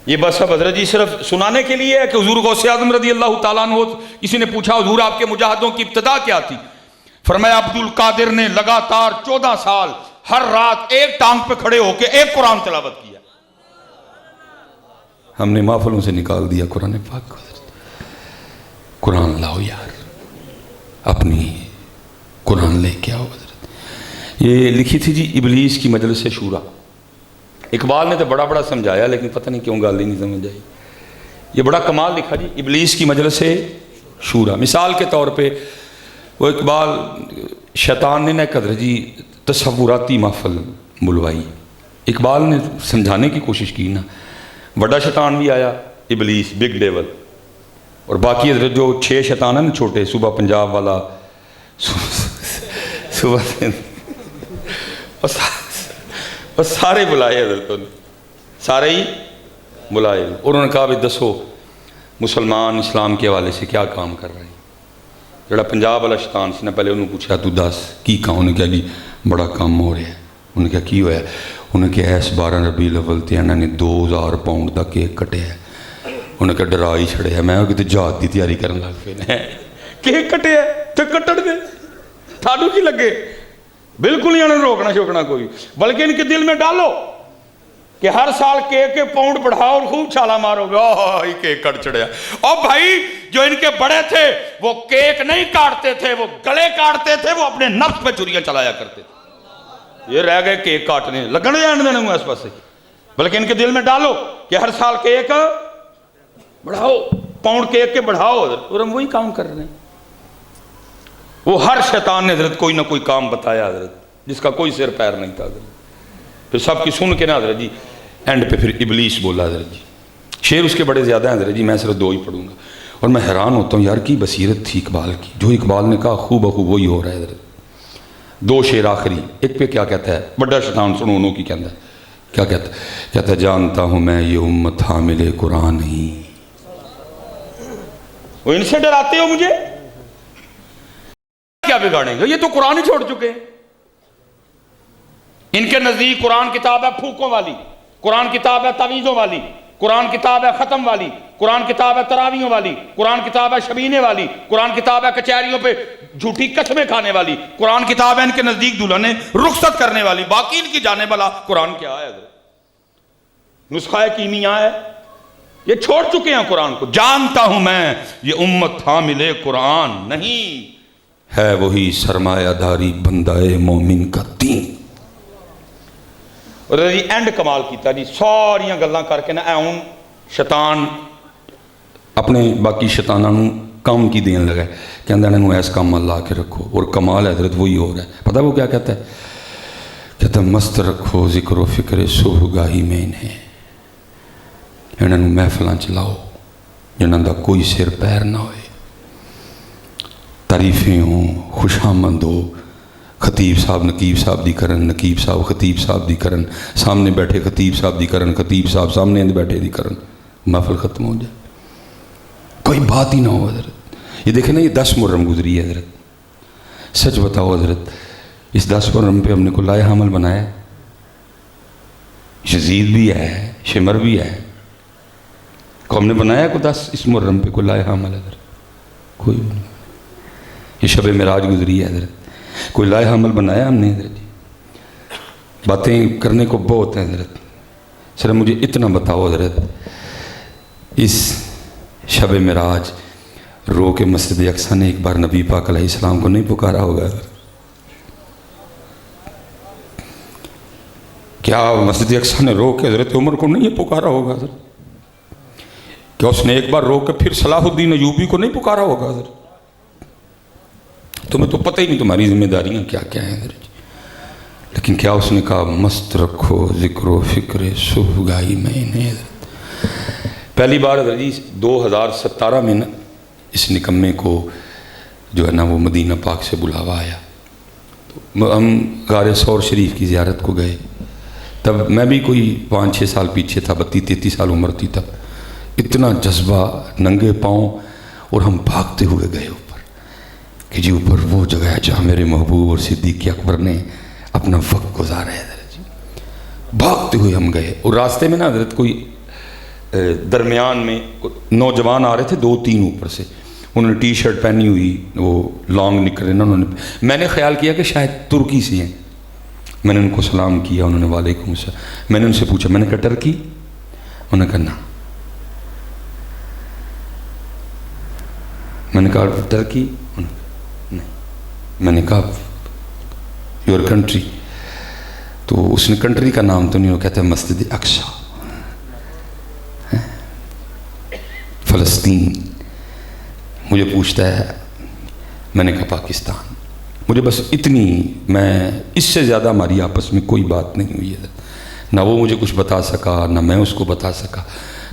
یہ بس اب حضرت جی صرف سنانے کے لیے ہے کہ حضور غوث اعظم رضی اللہ تعالیٰ عنہ، کسی نے پوچھا حضور آپ کے مجاہدوں کی ابتدا کیا تھی؟ فرمایا عبد القادر نے لگاتار 14 سال ہر رات ایک ٹانگ پہ کھڑے ہو کے ایک قرآن تلاوت کیا۔ ہم نے محفلوں سے نکال دیا قرآن پاک کو۔ قرآن لاؤ یار، اپنی قرآن لے کے آؤ حضرت۔ یہ لکھی تھی جی ابلیس کی مجلس شورا، اقبال نے تو بڑا بڑا سمجھایا لیکن پتہ نہیں کیوں گال ہی نہیں سمجھ آئی۔ یہ بڑا کمال لکھا جی ابلیس کی مجلس شورا۔ مثال کے طور پہ وہ اقبال شیطان نے قدر جی تصوراتی محفل بلوائی، اقبال نے سمجھانے کی کوشش کی نا، بڑا شیطان بھی آیا ابلیس بگ ڈیول، اور باقی حضرت جو 6 شیطان ہیں نا چھوٹے، صبح پنجاب والا، صبح اور سارے بلائے حضرتوں نے، سارے ہی بلائے، اور انہوں نے کہا بھی دسو مسلمان اسلام کے حوالے سے کیا کام کر رہے ہیں؟ جڑا پنجاب والا شیطان سی نا پہلے انہوں نے پوچھا تو دس کی کہا، انہوں نے کہا جی بڑا کام ہو رہا ہے۔ انہوں نے کہا کی ہوا ہے؟ انہوں نے کہا اس 12 ربیع الاول تے انہوں نے 2000 پاؤنڈ کا کیک کٹیا ہے۔ انہوں نے کہا ڈرا ہی چھڑیا، میں کہتے جہاد دی تیاری کرن لگ پے، کیک کٹیا تو کٹڑ دے، تھانوں کی لگے؟ بالکل نہیں انہوں نے روکنا شوکنا کوئی، بلکہ ان کے دل میں ڈالو کہ ہر سال کیک کے پاؤنڈ بڑھاؤ اور خوب چھالا مارو گے. کیک کٹ چڑھیا. اور بھائی جو ان کے بڑے تھے وہ کیک نہیں کاٹتے تھے, وہ گلے کاٹتے تھے, وہ اپنے نفس پہ چھریاں چلایا کرتے تھے. یہ رہ گئے کیک کاٹنے, لگنے جان دینا ہوں اس پاس سے, بلکہ ان کے دل میں ڈالو کہ ہر سال کیک بڑھاؤ, پاؤنڈ کیک کے بڑھاؤ, اور ہم وہی کام کر رہے ہیں. وہ ہر شیطان نے حضرت کوئی نہ کوئی کام بتایا حضرت, جس کا کوئی سر پیر نہیں تھا حضرت. پھر سب کی سن کے نا حضرت جی اینڈ پہ پھر ابلیس بولا حضرت جی. شعر اس کے بڑے زیادہ ہیں حضرت جی, میں صرف 2 ہی پڑھوں گا. اور میں حیران ہوتا ہوں یار کی بصیرت تھی اقبال کی, جو اقبال نے کہا خوب بخوب وہی ہو رہا ہے حضرت. 2 شعر آخری, ایک پہ کیا کہتا ہے, بڑا شیطان سنو انہوں کی کہتا ہے, کیا کہتا ہے, کہتا ہے جانتا ہوں میں یہ امت حامل قرآن نہیں. وہ ان سے ڈراتے ہو مجھے, کیا بگاڑیں گے, یہ تو قرآن ہی چھوڑ چکے ہیں. ان کے نزدیک قرآن کتاب ہے پھوکوں والی, قرآن کتاب ہے تعویذوں والی, قرآن کتاب ہے ختم والی, قرآن کتاب ہے تراویحوں والی, قرآن کتاب ہے شبینے والی, قرآن کتاب ہے کچہریوں پہ جھوٹی قسمیں کھانے والی, قرآن کتاب ہے ان کے نزدیک دلہنیں رخصت کرنے والی. باقی ان کی جانے والا قرآن کیا ہے, نسخہ کیمیا ہے. یہ چھوڑ چکے ہیں قرآن کو. جانتا ہوں میں یہ امت حامل قرآن نہیں ہے, وہی سرمایہ داری بندہ مومن کا دین. اور جی اینڈ کمال کیتا جی, ساریاں گلاں کر کے نا اون شیطان اپنے باقی شیطاناں نوں کام کی دین لگا, کہندا انہاں ایس کام اللہ کے رکھو. اور کمال حضرت وہی ہو رہا ہے. پتہ وہ کیا کہتا ہے, کہتا مست رکھو ذکر و فکر صبح گاہی میں انہیں, انہاں نوں محفلاں چلاؤ جنہاں دا کوئی سر پیر نہ ہوئے, تعریفیں ہوں, خوش آمد ہو, خطیب صاحب نقیب صاحب دی کرن, نقیب صاحب خطیب صاحب دی کرن, سامنے بیٹھے خطیب صاحب دی کرن, خطیب صاحب سامنے بیٹھے دی کرن, محفل ختم ہو جائے, کوئی بات ہی نہ ہو حضرت. یہ دیکھیں نا, یہ 10 محرم گزری ہے حضرت. سچ بتاؤ حضرت, اس 10 محرم پہ ہم نے کو لائے حمل بنایا, یزید بھی ہے, شمر بھی ہے, کو ہم نے بنایا کو 10 اس محرم پہ کو لائے حمل حضرت, کوئی نہیں. یہ شب معراج گزری ہے حضرت, کوئی لائے حمل بنایا ہم نے حضرت جی. باتیں کرنے کو بہت ہیں حضرت, صرف مجھے اتنا بتاؤ حضرت, اس شب معراج رو کے مسجد اقصیٰ نے ایک بار نبی پاک علیہ السلام کو نہیں پکارا ہوگا حضرت؟ کیا مسجد اقصیٰ نے رو کے حضرت عمر کو نہیں پکارا ہوگا حضرت؟ کیا اس نے ایک بار رو کے پھر صلاح الدین ایوبی کو نہیں پکارا ہوگا حضرت؟ تمہیں تو پتہ ہی نہیں تمہاری ذمہ داریاں کیا کیا ہیں حضرت. لیکن کیا اس نے کہا مست رکھو ذکر و فکر صبح گاہی میں انہیں حضرت. پہلی بار حضرت جی 2017 میں نا اس نکمے کو جو ہے نا وہ مدینہ پاک سے بلاوا آیا, تو ہم غار ثور شریف کی زیارت کو گئے. تب میں بھی کوئی 5-6 سال پیچھے تھا, 32-33 سال عمر تھی تب. اتنا جذبہ, ننگے پاؤں, اور ہم بھاگتے ہوئے گئے اوپر کہ جی اوپر وہ جگہ ہے جہاں میرے محبوب اور صدیق اکبر نے اپنا وقت گزارا ہے حضرت جی. بھاگتے ہوئے ہم گئے, اور راستے میں نا حضرت کوئی درمیان میں نوجوان آ رہے تھے 2-3 اوپر سے, انہوں نے ٹی شرٹ پہنی ہوئی, وہ لانگ نکلے نا انہوں نے. میں نے خیال کیا کہ شاید ترکی سے ہیں. میں نے ان کو سلام کیا, انہوں نے وعلیکم السلام. میں نے ان سے پوچھا, میں نے کہا ٹرکی؟ انہوں نے کہا نا. میں نے کہا ٹرکی؟ نہیں. میں نے کہا یور کنٹری؟ تو اس نے کنٹری کا نام تو نہیں, وہ کہتا ہے مسجد اقصیٰ فلسطین. مجھے پوچھتا ہے, میں نے کہا پاکستان. مجھے بس اتنی, میں اس سے زیادہ ہماری آپس میں کوئی بات نہیں ہوئی ہے. نہ وہ مجھے کچھ بتا سکا, نہ میں اس کو بتا سکا.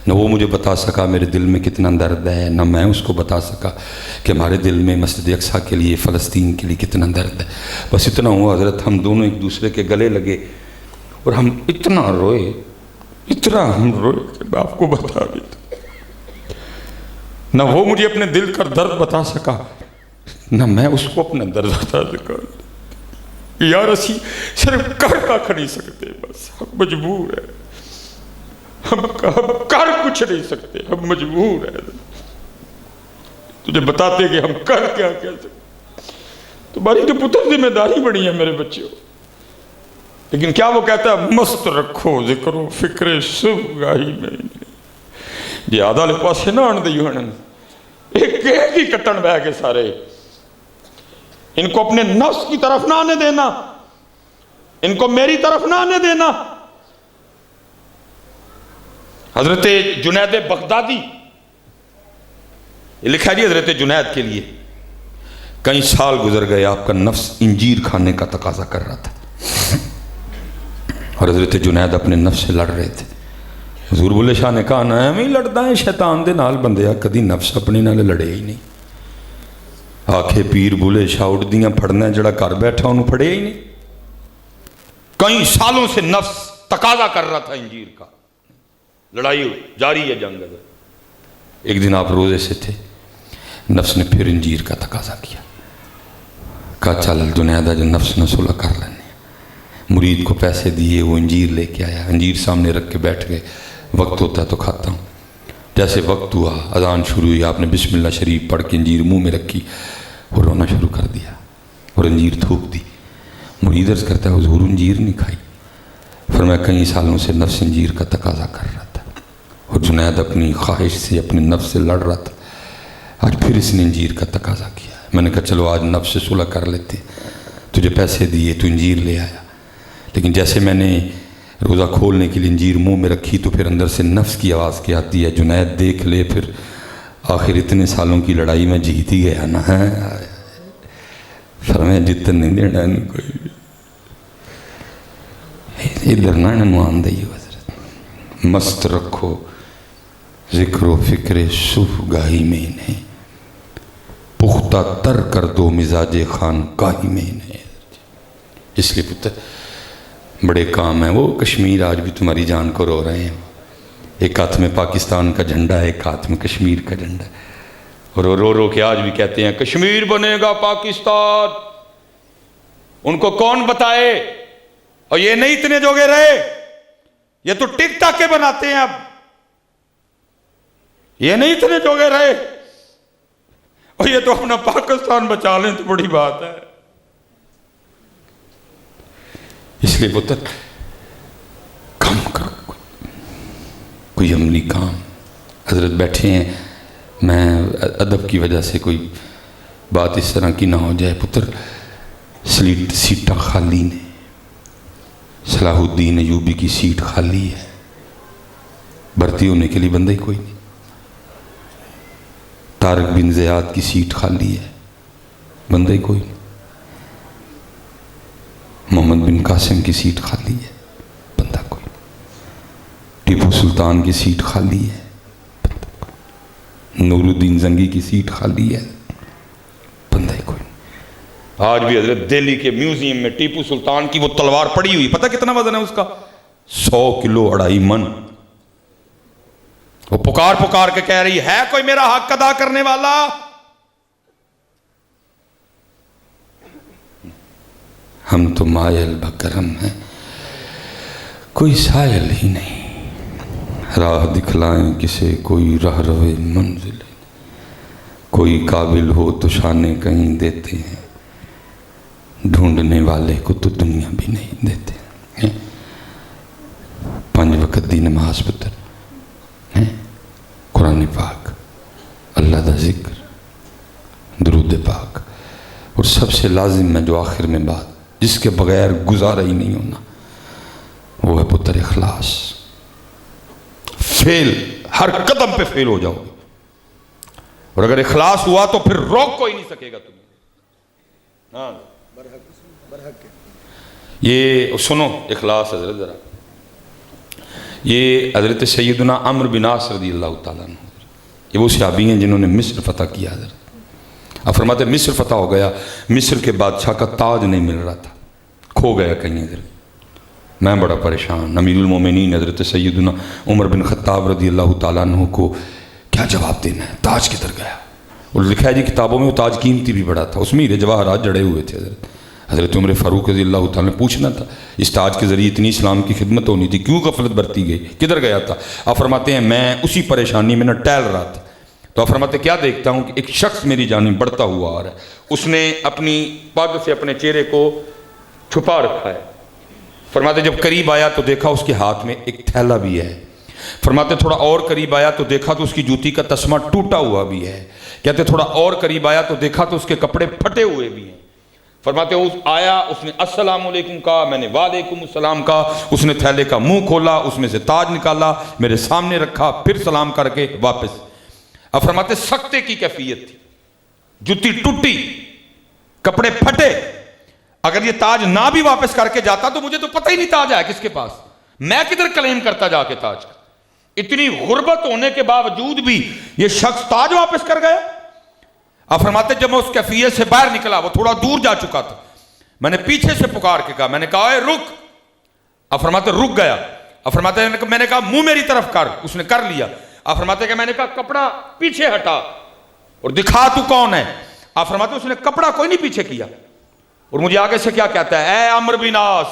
نہ وہ مجھے بتا سکا میرے دل میں کتنا درد ہے, نہ میں اس کو بتا سکا کہ ہمارے دل میں مسجد اقصیٰ کے لیے, فلسطین کے لیے کتنا درد ہے. بس اتنا ہوا حضرت, ہم دونوں ایک دوسرے کے گلے لگے اور ہم اتنا روئے, اتنا ہم روئے کہ میں آپ کو بتا دیتا. نہ وہ مجھے اپنے دل کا درد بتا سکا, نہ میں اس کو اپنا درد بتا سکا. یار اسی صرف کر نہیں سکتے, بس ہم مجبور ہیں. ہم کر کچھ نہیں سکتے, ہم مجبور ہیں. تجھے بتاتے کہ ہم کر کیا سکتے. تمہاری تو پتر ذمہ داری بڑی ہے میرے بچوں. لیکن کیا وہ کہتا ہے مست رکھو ذکر و فکر صبح گاہی میں جی آدھا لے پاسے نہ آن دیو ہنن ایک ہی کٹن بہ کے سارے ان کو اپنے نفس کی طرف نہ آنے دینا، ان کو میری طرف نہ آنے دینا۔ حضرت جنید بغدادی یہ لکھا جی حضرت جنید کے لیے کئی سال گزر گئے، آپ کا نفس انجیر کھانے کا تقاضا کر رہا تھا اور حضرت جنید اپنے نفس سے لڑ رہے تھے۔ حضور بلے شاہ نے کہا نا میں لڑتا ہے شیطان دے نال بندیا، کدی نفس اپنے نال لڑے ہی نہیں۔ آکھے پیر بلے شاہ اٹھ دیاں پھڑنا جڑا گھر بیٹھا انہوں پھڑے ہی نہیں۔ کئی سالوں سے نفس تقاضا کر رہا تھا انجیر کا، لڑائی جاری ہے جنگ۔ ایک دن آپ روزے سے تھے، نفس نے پھر انجیر کا تقاضا کیا، کہا چل جنیدہ جو نفس نہ صلح کر لینے۔ مرید کو پیسے دیے، وہ انجیر لے کے آیا، انجیر سامنے رکھ کے بیٹھ گئے، وقت ہوتا ہے تو کھاتا ہوں۔ جیسے وقت ہوا اذان شروع ہوئی، آپ نے بسم اللہ شریف پڑھ کے انجیر منہ میں رکھی اور رونا شروع کر دیا اور انجیر تھوک دی۔ مرید عرض کرتا ہے حضور انجیر نہیں کھائی۔ فرمایا کئی سالوں سے نفس انجیر کا تقاضا کر رہا تھا اور جنید اپنی خواہش سے اپنے نفس سے لڑ رہا تھا، آج پھر اس نے انجیر کا تقاضا کیا۔ میں نے کہا چلو آج نفس سے صلح کر لیتے، تجھے پیسے دیے تو انجیر لے آیا، لیکن جیسے میں نے روزہ کھولنے کے لیے انجیر منہ میں رکھی تو پھر اندر سے نفس کی آواز کیا آتی ہے جنید دیکھ لے، پھر آخر اتنے سالوں کی لڑائی میں جیت ہی گیا نا۔ فرمایا جتن نہیں دینا نہیں کوئی، ادھر نہ نمان دئی حضرت، مست رکھو ذکر و فکر صبح گاہی میں انہیں، پختہ تر کر دو مزاج خان گاہی میں انہیں۔ اس لیے پتر بڑے کام ہیں، وہ کشمیر آج بھی تمہاری جان کو رو رہے ہیں، ایک ہاتھ میں پاکستان کا جھنڈا ہے، ایک ہاتھ میں کشمیر کا جھنڈا ہے، اور رو رو کے آج بھی کہتے ہیں کشمیر بنے گا پاکستان۔ ان کو کون بتائے؟ اور یہ نہیں اتنے جوگے رہے، یہ تو ٹک ٹاک کے بناتے ہیں، اب یہ نہیں اتنے جوگے رہے، اور یہ تو اپنا پاکستان بچا لیں تو بڑی بات ہے۔ اس لیے پتر کام کرو، کوئی عملی کام۔ حضرت بیٹھے ہیں، میں ادب کی وجہ سے کوئی بات اس طرح کی نہ ہو جائے، پتر سیٹاں خالی نے، صلاح الدین ایوبی کی سیٹ خالی ہے، بھرتی ہونے کے لیے بندہ ہی کوئی نہیں۔ طارق بن زیاد کی سیٹ خالی ہے، بندہ ہی کوئی نہیں۔ محمد بن قاسم کی سیٹ خالی ہے، بندہ کوئی نہیں۔ ٹیپو سلطان کی سیٹ خالی ہے، بندہ کوئی نہیں۔ نور الدین زنگی کی سیٹ خالی ہے، بندہ ہی کوئی نہیں۔ آج بھی حضرت دہلی کے میوزیم میں ٹیپو سلطان کی وہ تلوار پڑی ہوئی، پتہ کتنا وزن ہے اس کا؟ 100 کلو 2.5 من۔ وہ پکار پکار کے کہہ رہی ہے کوئی میرا حق ادا کرنے والا؟ ہم تو مائل بکرم ہیں، کوئی سائل ہی نہیں، راہ دکھلائیں کسے کوئی راہ روے منزل، کوئی قابل ہو تو شانے کہیں دیتے ہیں، ڈھونڈنے والے کو تو دنیا بھی نہیں دیتے۔ 5 وقت دی نماز پتر، قرآن پاک، اللہ دا ذکر، درود پاک، اور سب سے لازم میں جو آخر میں بات جس کے بغیر گزارا ہی نہیں ہونا وہ ہے پتر اخلاص۔ فیل ہر قدم پہ فیل ہو جاؤ گے، اور اگر اخلاص ہوا تو پھر روک کوئی نہیں سکے گا تمہیں۔ ہاں یہ سنو اخلاص حضرت ذرا، یہ حضرت سیدنا عمرو بن عاص رضی اللہ تعالیٰ عنہ، یہ وہ صحابی ہیں جنہوں نے مصر فتح کیا۔ حضرت اب فرماتے ہیں مصر فتح ہو گیا، مصر کے بادشاہ کا تاج نہیں مل رہا تھا، کھو گیا کہیں۔ حضرت میں بڑا پریشان، امیر المومنین حضرت سیدنا عمر بن خطاب رضی اللہ تعالیٰ عنہ کو کیا جواب دینا ہے، تاج کدھر گیا؟ اور لکھا ہے جی کتابوں میں وہ تاج قیمتی بھی بڑا تھا، اس میں ہیرے جواہرات جڑے ہوئے تھے۔ حضرت عمر فاروق رضی اللہ تعالیٰ نے پوچھنا تھا، اس تاج کے ذریعے اتنی اسلام کی خدمت ہونی تھی، کیوں غفلت برتی گئی، کدھر گیا تھا؟ آپ فرماتے ہیں میں اسی پریشانی میں نہ ٹہل رہا تھا، تو آپ فرماتے کیا دیکھتا ہوں کہ ایک شخص میری جانب بڑھتا ہوا آ رہا ہے، اس نے اپنی پگ سے اپنے چہرے کو چھپا رکھا ہے، فرماتے جب قریب آیا تو دیکھا اس کے ہاتھ میں ایک تھیلا بھی ہے. فرماتے تھوڑا اور قریب آیا تو دیکھا تو اس کی جوتی کا تسمہ ٹوٹا ہوا بھی ہے. کہتے تھوڑا اور قریب آیا تو دیکھا تو اس کے کپڑے پھٹے ہوئے بھی ہیں. فرماتے آیا, اس نے السلام علیکم کہا, میں نے وعلیکم السلام کہا. اس نے تھیلے کا منہ کھولا, اس میں سے تاج نکالا, میرے سامنے رکھا, پھر سلام کر کے واپس. اب فرماتے سکتے کی کیفیت تھی, جوتی ٹوٹی, کپڑے پھٹے. اگر یہ تاج نہ بھی واپس کر کے جاتا تو مجھے تو پتہ ہی نہیں تاج ہے کس کے پاس, میں کدھر کلیم کرتا جا کے تاج کا. اتنی غربت ہونے کے باوجود بھی یہ شخص تاج واپس کر گیا. اب فرماتے جب میں اس کیفیت سے باہر نکلا, وہ تھوڑا دور جا چکا تھا, میں نے پیچھے سے پکار کے کہا, میں نے کہا اے رک. اب فرماتے رک گیا. اب فرماتے میں نے کہا منہ میری طرف کر, اس نے کر لیا. اب فرماتے کہ میں نے کہا کپڑا پیچھے ہٹا اور دکھا تو کون ہے. اب فرماتے اس نے کپڑا کوئی نہیں پیچھے کیا, اور مجھے آگے سے کیا کہتا ہے, اے عمرو بن عاص,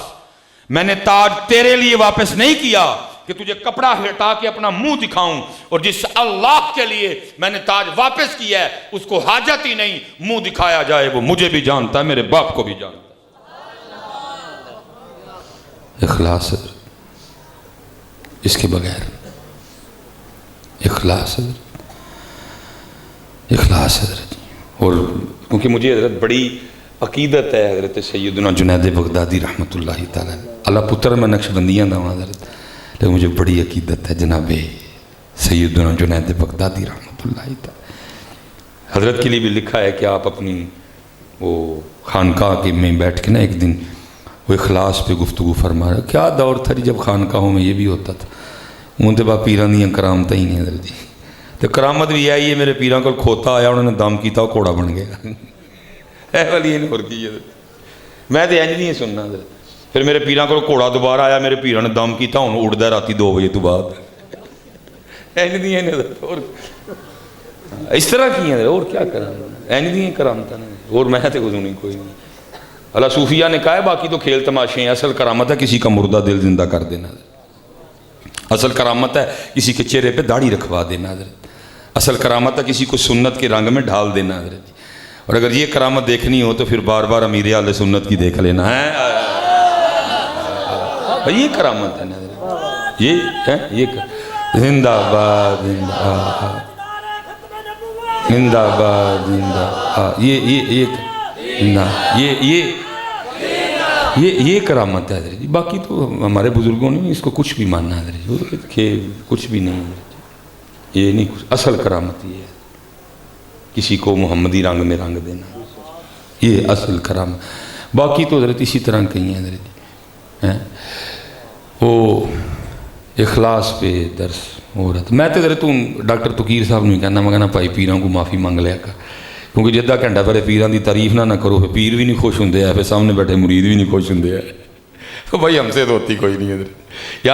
میں نے تاج تیرے لیے واپس نہیں کیا کہ تجھے کپڑا ہٹا کے اپنا منہ دکھاؤں, اور جس اللہ کے لیے میں نے تاج واپس کیا ہے اس کو حاجت ہی نہیں منہ دکھایا جائے. وہ مجھے بھی جانتا ہے, میرے باپ کو بھی جانتا ہے. اخلاص اس کے بغیر, اخلاص حضرت. اور کیونکہ مجھے حضرت بڑی عقیدت ہے حضرت سیدنا جنید بغدادی رحمۃ اللہ تعالیٰ, اللہ پتر میں نقشبندیاں دا حضرت, لیکن مجھے بڑی عقیدت ہے جناب سیدنا جنید بغدادی رحمۃ اللہ تعالیٰ. حضرت کے لیے بھی لکھا ہے کہ آپ اپنی وہ خانقاہ کے میں بیٹھ کے نا ایک دن وہ اخلاص پہ گفتگو فرما رہے. کیا دور تھا جب خانقاہوں میں یہ بھی ہوتا تھا, ان با پیران دیاں کرامتیں ہی نہیں حضرت جی. تو کرامت بھی آئی ہے, میرے پیران کو کھوتا آیا, انہوں نے دم کیتا, وہ کوڑا بن گیا. اے والی نہیں ہوتی ہے, میں تو انج نہیں سننا حضرت. پھر میرے پیران کو گھوڑا دوبارہ آیا, میرے پیران نے دم کیتا, ہوں اڑتا راتی 2 بجے تو بعد. انج نہیں ہے اور اس طرح کی ہیں اور کیا کریں, انج نہیں کرامتا نہیں. اور میں تو نہیں کوئی نہیں. اللہ صوفیہ نے کہا ہے باقی تو کھیل تماشے ہیں, اصل کرامت ہے کسی کا مردہ دل زندہ کر دینا. اصل کرامت ہے کسی کے چہرے پہ داڑھی رکھوا دینا حضرت. اصل کرامت ہے کسی کو سنت کے رنگ میں ڈھال دینا حضرت. اور اگر یہ کرامت دیکھنی ہو تو پھر بار بار امیر اہل سنت کی دیکھ لینا ہے. یہ کرامت ہے نا, یہ زندہ باد زندہ زندہ باد زندہ, یہ کرامت ہے حضرت. باقی تو ہمارے بزرگوں نے اس کو کچھ بھی ماننا ہے حضرت, کہ کچھ بھی نہیں, یہ نہیں کچھ. اصل کرامت یہ ہے کسی کو محمدی رنگ میں رنگ دینا, یہ اصل کرامت. باقی تو حضرت اسی طرح کہیں ہیں حضرت. وہ اخلاص پہ درس ہو رہا تھا. میں تو حضرت ڈاکٹر تقیر صاحب نہیں کہنا, میں کہنا بھائی پیران کو معافی مانگ لیا کر, کیونکہ جدہ گھنٹہ پہلے پیران دی تعریف نہ کرو, پھر پیر بھی نہیں خوش ہوندے ہیں, پھر سامنے بیٹھے مرید بھی نہیں خوش ہوندے ہیں. تو بھائی ہم سے تو ہوتی کوئی نہیں حضرت.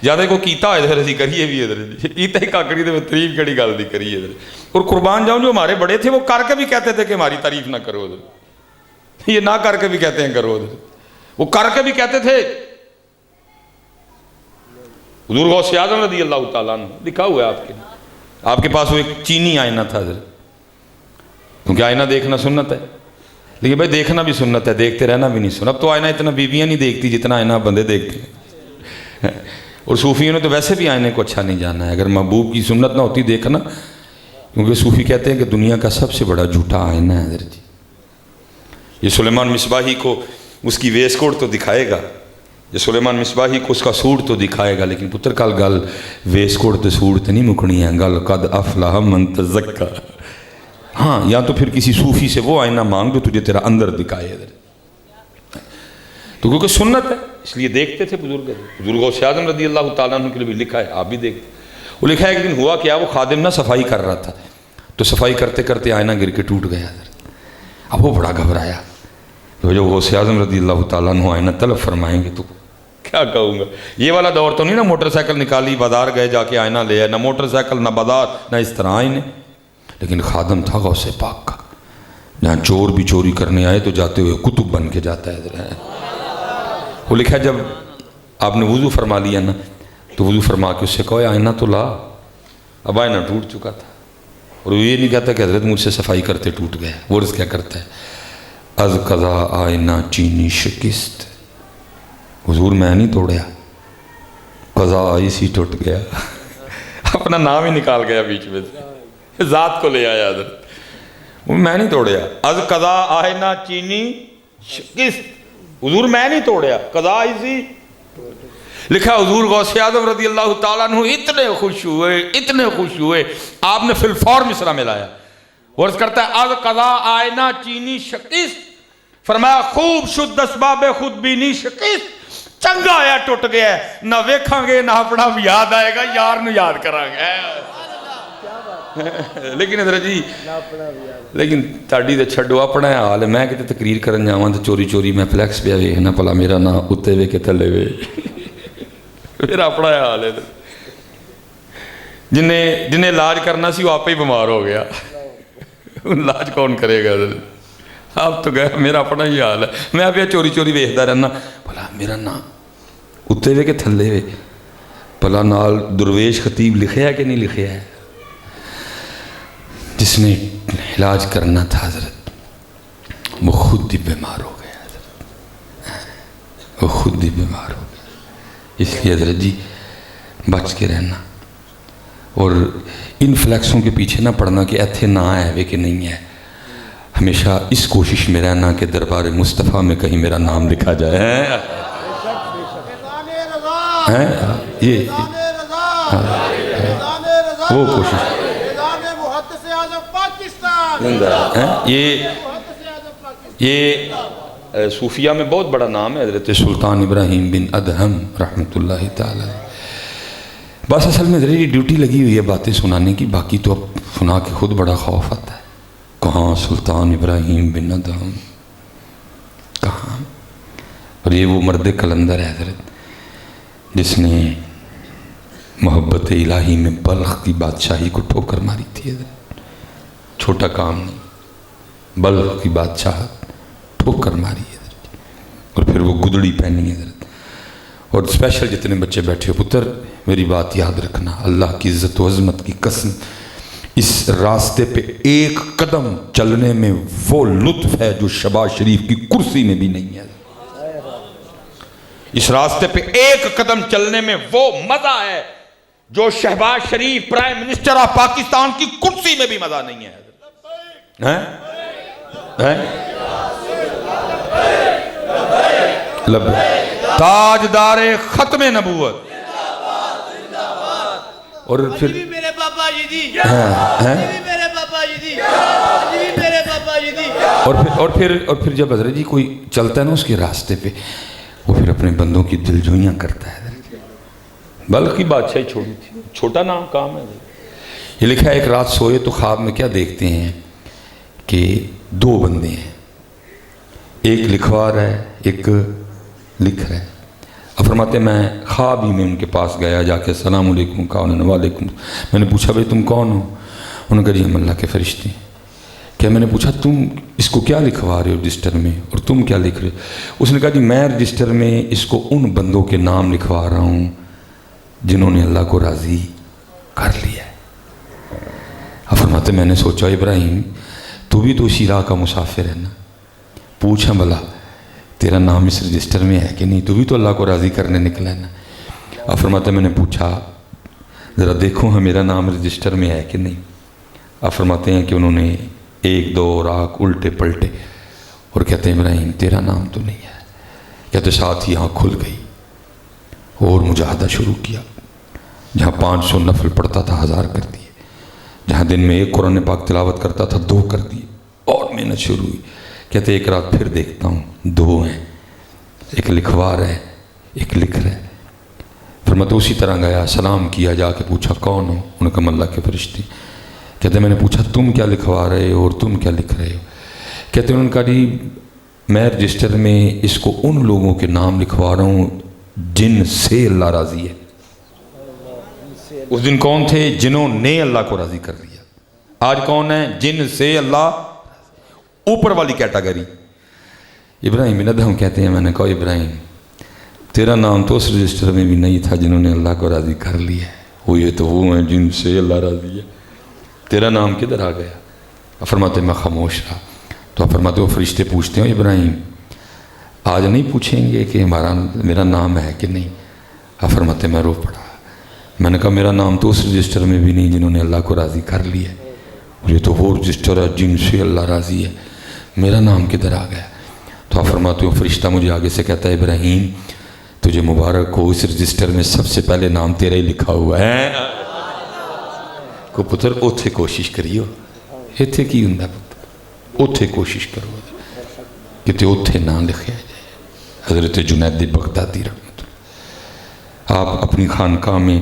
یاد کو کیتا ہوئے پھر اسی کریے بھی حضرت, کیتا ہی کاکڑی تو تعریف کڑی گل دی کریے حضرت. اور قربان جاؤں جو ہمارے بڑے تھے وہ کر کے بھی کہتے تھے کہ ہماری تعریف نہ کرو حضرت, یہ نہ کر کے بھی کہتے ہیں کرو حضرت. وہ کر کے بھی کہتے تھے. حضور غوث اعظم رضی اللہ تعالیٰ عنہ لکھا ہوا ہے آپ کے پاس وہ ایک چینی آئینہ تھا حضرت, کیونکہ آئینہ دیکھنا سنت ہے, لیکن بھائی دیکھنا بھی سنت ہے, دیکھتے رہنا بھی نہیں سنت. اب تو آئینہ اتنا بیویاں نہیں دیکھتی جتنا آئینہ بندے دیکھتے ہیں. اور صوفیوں نے تو ویسے بھی آئینے کو اچھا نہیں جانا ہے, اگر محبوب کی سنت نہ ہوتی دیکھنا, کیونکہ صوفی کہتے ہیں کہ دنیا کا سب سے بڑا جھوٹا آئینہ ہے حضرت جی. یہ سلیمان مصباحی کو اس کی ویس کوٹ تو دکھائے گا, یہ سلیمان مصباحی کو اس کا سوٹ تو دکھائے گا, لیکن پتر کل گل ویس کوٹ تے سوٹ تے نہیں مکڑی ہے, گل قد افلح من تزکا. ہاں, یا تو پھر کسی صوفی سے وہ آئینہ مانگ جو تجھے تیرا اندر دکھائے حضرت. تو کیونکہ سنت ہے اس لیے دیکھتے تھے بزرگ. بزرگ غوث اعظم رضی اللہ تعالیٰ عنہ کے لیے بھی لکھا ہے, آپ بھی دیکھتے. وہ لکھا ہے ایک دن ہوا کیا, وہ خادم نہ صفائی کر رہا تھا, تو صفائی کرتے کرتے آئینہ گر کے ٹوٹ گیا حضرت. اب وہ بڑا گھبرایا, تو جو غوث اعظم رضی اللہ تعالیٰ عنہ آئینہ طلب فرمائیں گے تو کیا کہوں گا. یہ والا دور تو نہیں نا موٹر سائیکل نکالی بازار گئے جا کے آئینہ لے آئے, نہ موٹر سائیکل نہ بازار نہ اس طرح آئینے. لیکن خادم تھا غوث پاک کا, جہاں چور بھی چوری کرنے آئے تو جاتے ہوئے کتب بن کے جاتا ہے. وہ لکھا جب آپ نے وضو فرما لیا نا, تو وضو فرما کے اس سے کہو آئینہ تو لا. اب آئینہ ٹوٹ چکا تھا, اور وہ یہ نہیں کہتا کہ حضرت مجھ سے صفائی کرتے ٹوٹ گیا. وہ کیا کرتا ہے, از قضا آئینہ چینی شکست, حضور میں نہیں توڑیا، قضا آئی سی ٹوٹ گیا، اپنا نام ہی نکال گیا بیچ میں سے، ذات کو لے آیا حضرت، میں نہیں توڑیا، از قضا آئے نہ چینی شکست، حضور میں نہیں توڑیا، قضا آئی سی۔ لکھا حضور غوث اعظم رضی اللہ تعالیٰ عنہ اتنے خوش ہوئے، آپ نے فی الفور مصرع میں لایا، ورز کرتا ہے از قضا آئے نہ چینی شکست، فرمایا خوب شد اسباب خود بینی شکست، چنگا آیا ٹوٹ گیا ہے، نہ ویکھاں گے نہ اپنا بھی یاد آئے گا، یار نو یاد کرا گے۔ لیکن حضرت جی لیکن تاڑی دے چھڑو اپنا حال ہے، میں کہتے تقریر کرن جاواں تو چوری چوری میں فلیکس پہ ویکھنا پلا میرا نا اتے وے کے تھلے وے، میرا اپنا حال ہے۔ جنہیں علاج کرنا سی وہ آپ ہی بیمار ہو گیا، علاج کون کرے گا حضرت؟ آپ تو گئے، میرا اپنا ہی حال ہے، میں اب یہ چوری چوری ویکھدا رہنا بھلا میرا نا اتے وے کے تھلے وے، بھلا نال درویش خطیب لکھیا ہے کہ نہیں لکھیا ہے؟ جس نے علاج کرنا تھا حضرت وہ خود ہی بیمار ہو گیا حضرت، وہ خود ہی بیمار ہو گیا۔ اس لیے حضرت جی بچ کے رہنا، اور ان فلیکسوں کے پیچھے نہ پڑنا کہ ایتھے نہ ہے وے کہ نہیں ہے، ہمیشہ اس کوشش میں رہنا کہ دربار مصطفیٰ میں کہیں میرا نام لکھا جائے۔ یہ وہ کوشش، یہ صوفیہ میں بہت بڑا نام ہے حضرت سلطان ابراہیم بن ادہم رحمۃ اللہ تعالی۔ بس اصل میں حضرت ڈیوٹی لگی ہوئی ہے باتیں سنانے کی، باقی تو اب سنا کے خود بڑا خوف آتا ہے، کہاں سلطان ابراہیم بن ادہم کہاں؟ اور یہ وہ مرد کلندر ہے حضرت جس نے محبت الہی میں بلخ کی بادشاہی کو ٹھوکر ماری تھی حضرت، چھوٹا کام نہیں، بلخ کی بادشاہت ٹھوکر ماری حضرت، اور پھر وہ گدڑی پہنی حضرت۔ اور اسپیشل جتنے بچے بیٹھے ہو پتر میری بات یاد رکھنا، اللہ کی عزت و عظمت کی قسم، اس راستے پہ ایک قدم چلنے میں وہ لطف ہے جو شہباز شریف کی کرسی میں بھی نہیں ہے، اس راستے پہ ایک قدم چلنے میں وہ مزہ ہے جو شہباز شریف پرائم منسٹر آف پاکستان کی کرسی میں بھی مزہ نہیں ہے۔ تاجدار ختم نبوت، اور پھر میرے پاپا جی دی، میرے پاپا جی دی، میرے پاپا جی دی، اور پھر جب حضرت جی کوئی چلتا ہے نا اس کے راستے پہ، وہ پھر اپنے بندوں کی دل جوئیاں کرتا ہے۔ بلخ کی بادشاہی چھوڑی تھی، چھوٹا نام کام ہے۔ یہ لکھا ہے ایک رات سوئے تو خواب میں کیا دیکھتے ہیں کہ دو بندے ہیں، ایک لکھوا رہا ہے ایک لکھ رہا ہے۔ اب فرماتے ہیں میں خواب ہی میں ان کے پاس گیا، جا کے السلام علیکم کہا، انہوں نے وعلیکم، میں نے پوچھا بھائی تم کون ہو؟ انہوں نے کہا جی ہم اللہ کے فرشتے ہیں۔ کیا میں نے پوچھا تم اس کو کیا لکھوا رہے ہو رجسٹر میں، اور تم کیا لکھ رہے ہو؟ اس نے کہا جی میں رجسٹر میں اس کو ان بندوں کے نام لکھوا رہا ہوں جنہوں نے اللہ کو راضی کر لیا ہے۔ اب فرماتے میں نے سوچا ابراہیم تو بھی تو اسی راہ کا مسافر ہے نا، پوچھا بھلا تیرا نام اس رجسٹر میں ہے کہ نہیں، تو بھی تو اللہ کو راضی کرنے نکلا ہے نا۔ اب فرماتے میں نے پوچھا ذرا دیکھو ہاں میرا نام رجسٹر میں ہے کہ نہیں۔ اب فرماتے ہیں کہ انہوں نے ایک دو راک الٹے پلٹے اور کہتے ہیں ابراہیم تیرا نام تو نہیں ہے۔ کہتے ساتھ ہی آنکھ کھل گئی اور مجاہدہ شروع کیا، جہاں 500 نفل پڑھتا تھا 1000 کر دیے، جہاں دن میں ایک قرآن پاک تلاوت کرتا تھا 2 کر دیے، اور محنت شروع ہوئی۔ کہتے ایک رات پھر دیکھتا ہوں 2 ہیں، ایک لکھوا رہا ہے ایک لکھ رہا ہے۔ پھر میں تو اسی طرح گیا، سلام کیا، جا کے پوچھا کون ہو؟ انہوں نے کہا اللہ کے فرشتے۔ کہتے میں نے پوچھا تم کیا لکھوا رہے ہو اور تم کیا لکھ رہے ہو؟ کہتے انہوں نے کہا جی میں رجسٹر میں اس کو ان لوگوں کے نام لکھوا رہا ہوں جن سے اللہ راضی ہے۔ اس دن کون تھے؟ جنہوں نے اللہ کو راضی کر لیا۔ آج کون ہے؟ جن سے اللہ، اوپر والی کیٹاگری۔ ابراہیم بن ادہم کہتے ہیں میں نے کہا ابراہیم تیرا نام تو اس رجسٹر میں بھی نہیں تھا جنہوں نے اللہ کو راضی کر لیا ہے، وہ یہ تو وہ ہیں جن سے اللہ راضی ہے، تیرا نام کدھر آ گیا؟ فرماتے میں خاموش رہا۔ تو فرماتے وہ فرشتے پوچھتے ہیں ابراہیم آج نہیں پوچھیں گے کہ میرا نام ہے کہ نہیں؟ آپ فرماتے میں رو پڑا. میں نے کہا میرا نام تو اس رجسٹر میں بھی نہیں جنہوں نے اللہ کو راضی کر لیا ہے. یہ تو وہ رجسٹر ہے جن سے اللہ راضی ہے، میرا نام کدھر آ گیا؟ تو آپ فرماتے ہو فرشتہ مجھے آگے سے کہتا ہے ابراہیم تجھے مبارک ہو، اس رجسٹر میں سب سے پہلے نام تیرا ہی لکھا ہوا ہے. کو پتر اوتھے کوشش کریو، ایتھے کی ہوندا پتر، اوتھے کوشش کرو کہ تے اوتھے نہ لکھیا جائے. حضرت جنید بغدادی رحمۃ اللہ، آپ اپنی خانقاہ میں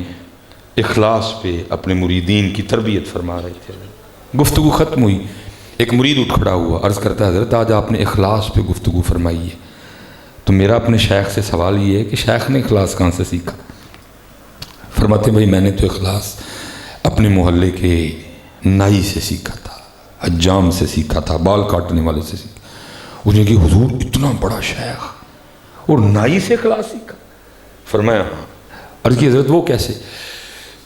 اخلاص پہ اپنے مریدین کی تربیت فرما رہے تھے. گفتگو ختم ہوئی، ایک مرید اٹھ کھڑا ہوا، عرض کرتا ہے حضرت آج آپ نے اخلاص پہ گفتگو فرمائی ہے. تو میرا اپنے شیخ سے سوال یہ ہے کہ شیخ نے اخلاص کہاں سے سیکھا؟ فرماتے ہیں بھائی میں نے تو اخلاص اپنے محلے کے نائی سے سیکھا تھا، حجام سے سیکھا تھا، بال کاٹنے والے سے سیکھا. انہیں کہ حضور اتنا بڑا شیخ اور نائی سے اخلاص سیکھا؟ فرمایا ہاں. عرض کی حضرت وہ کیسے؟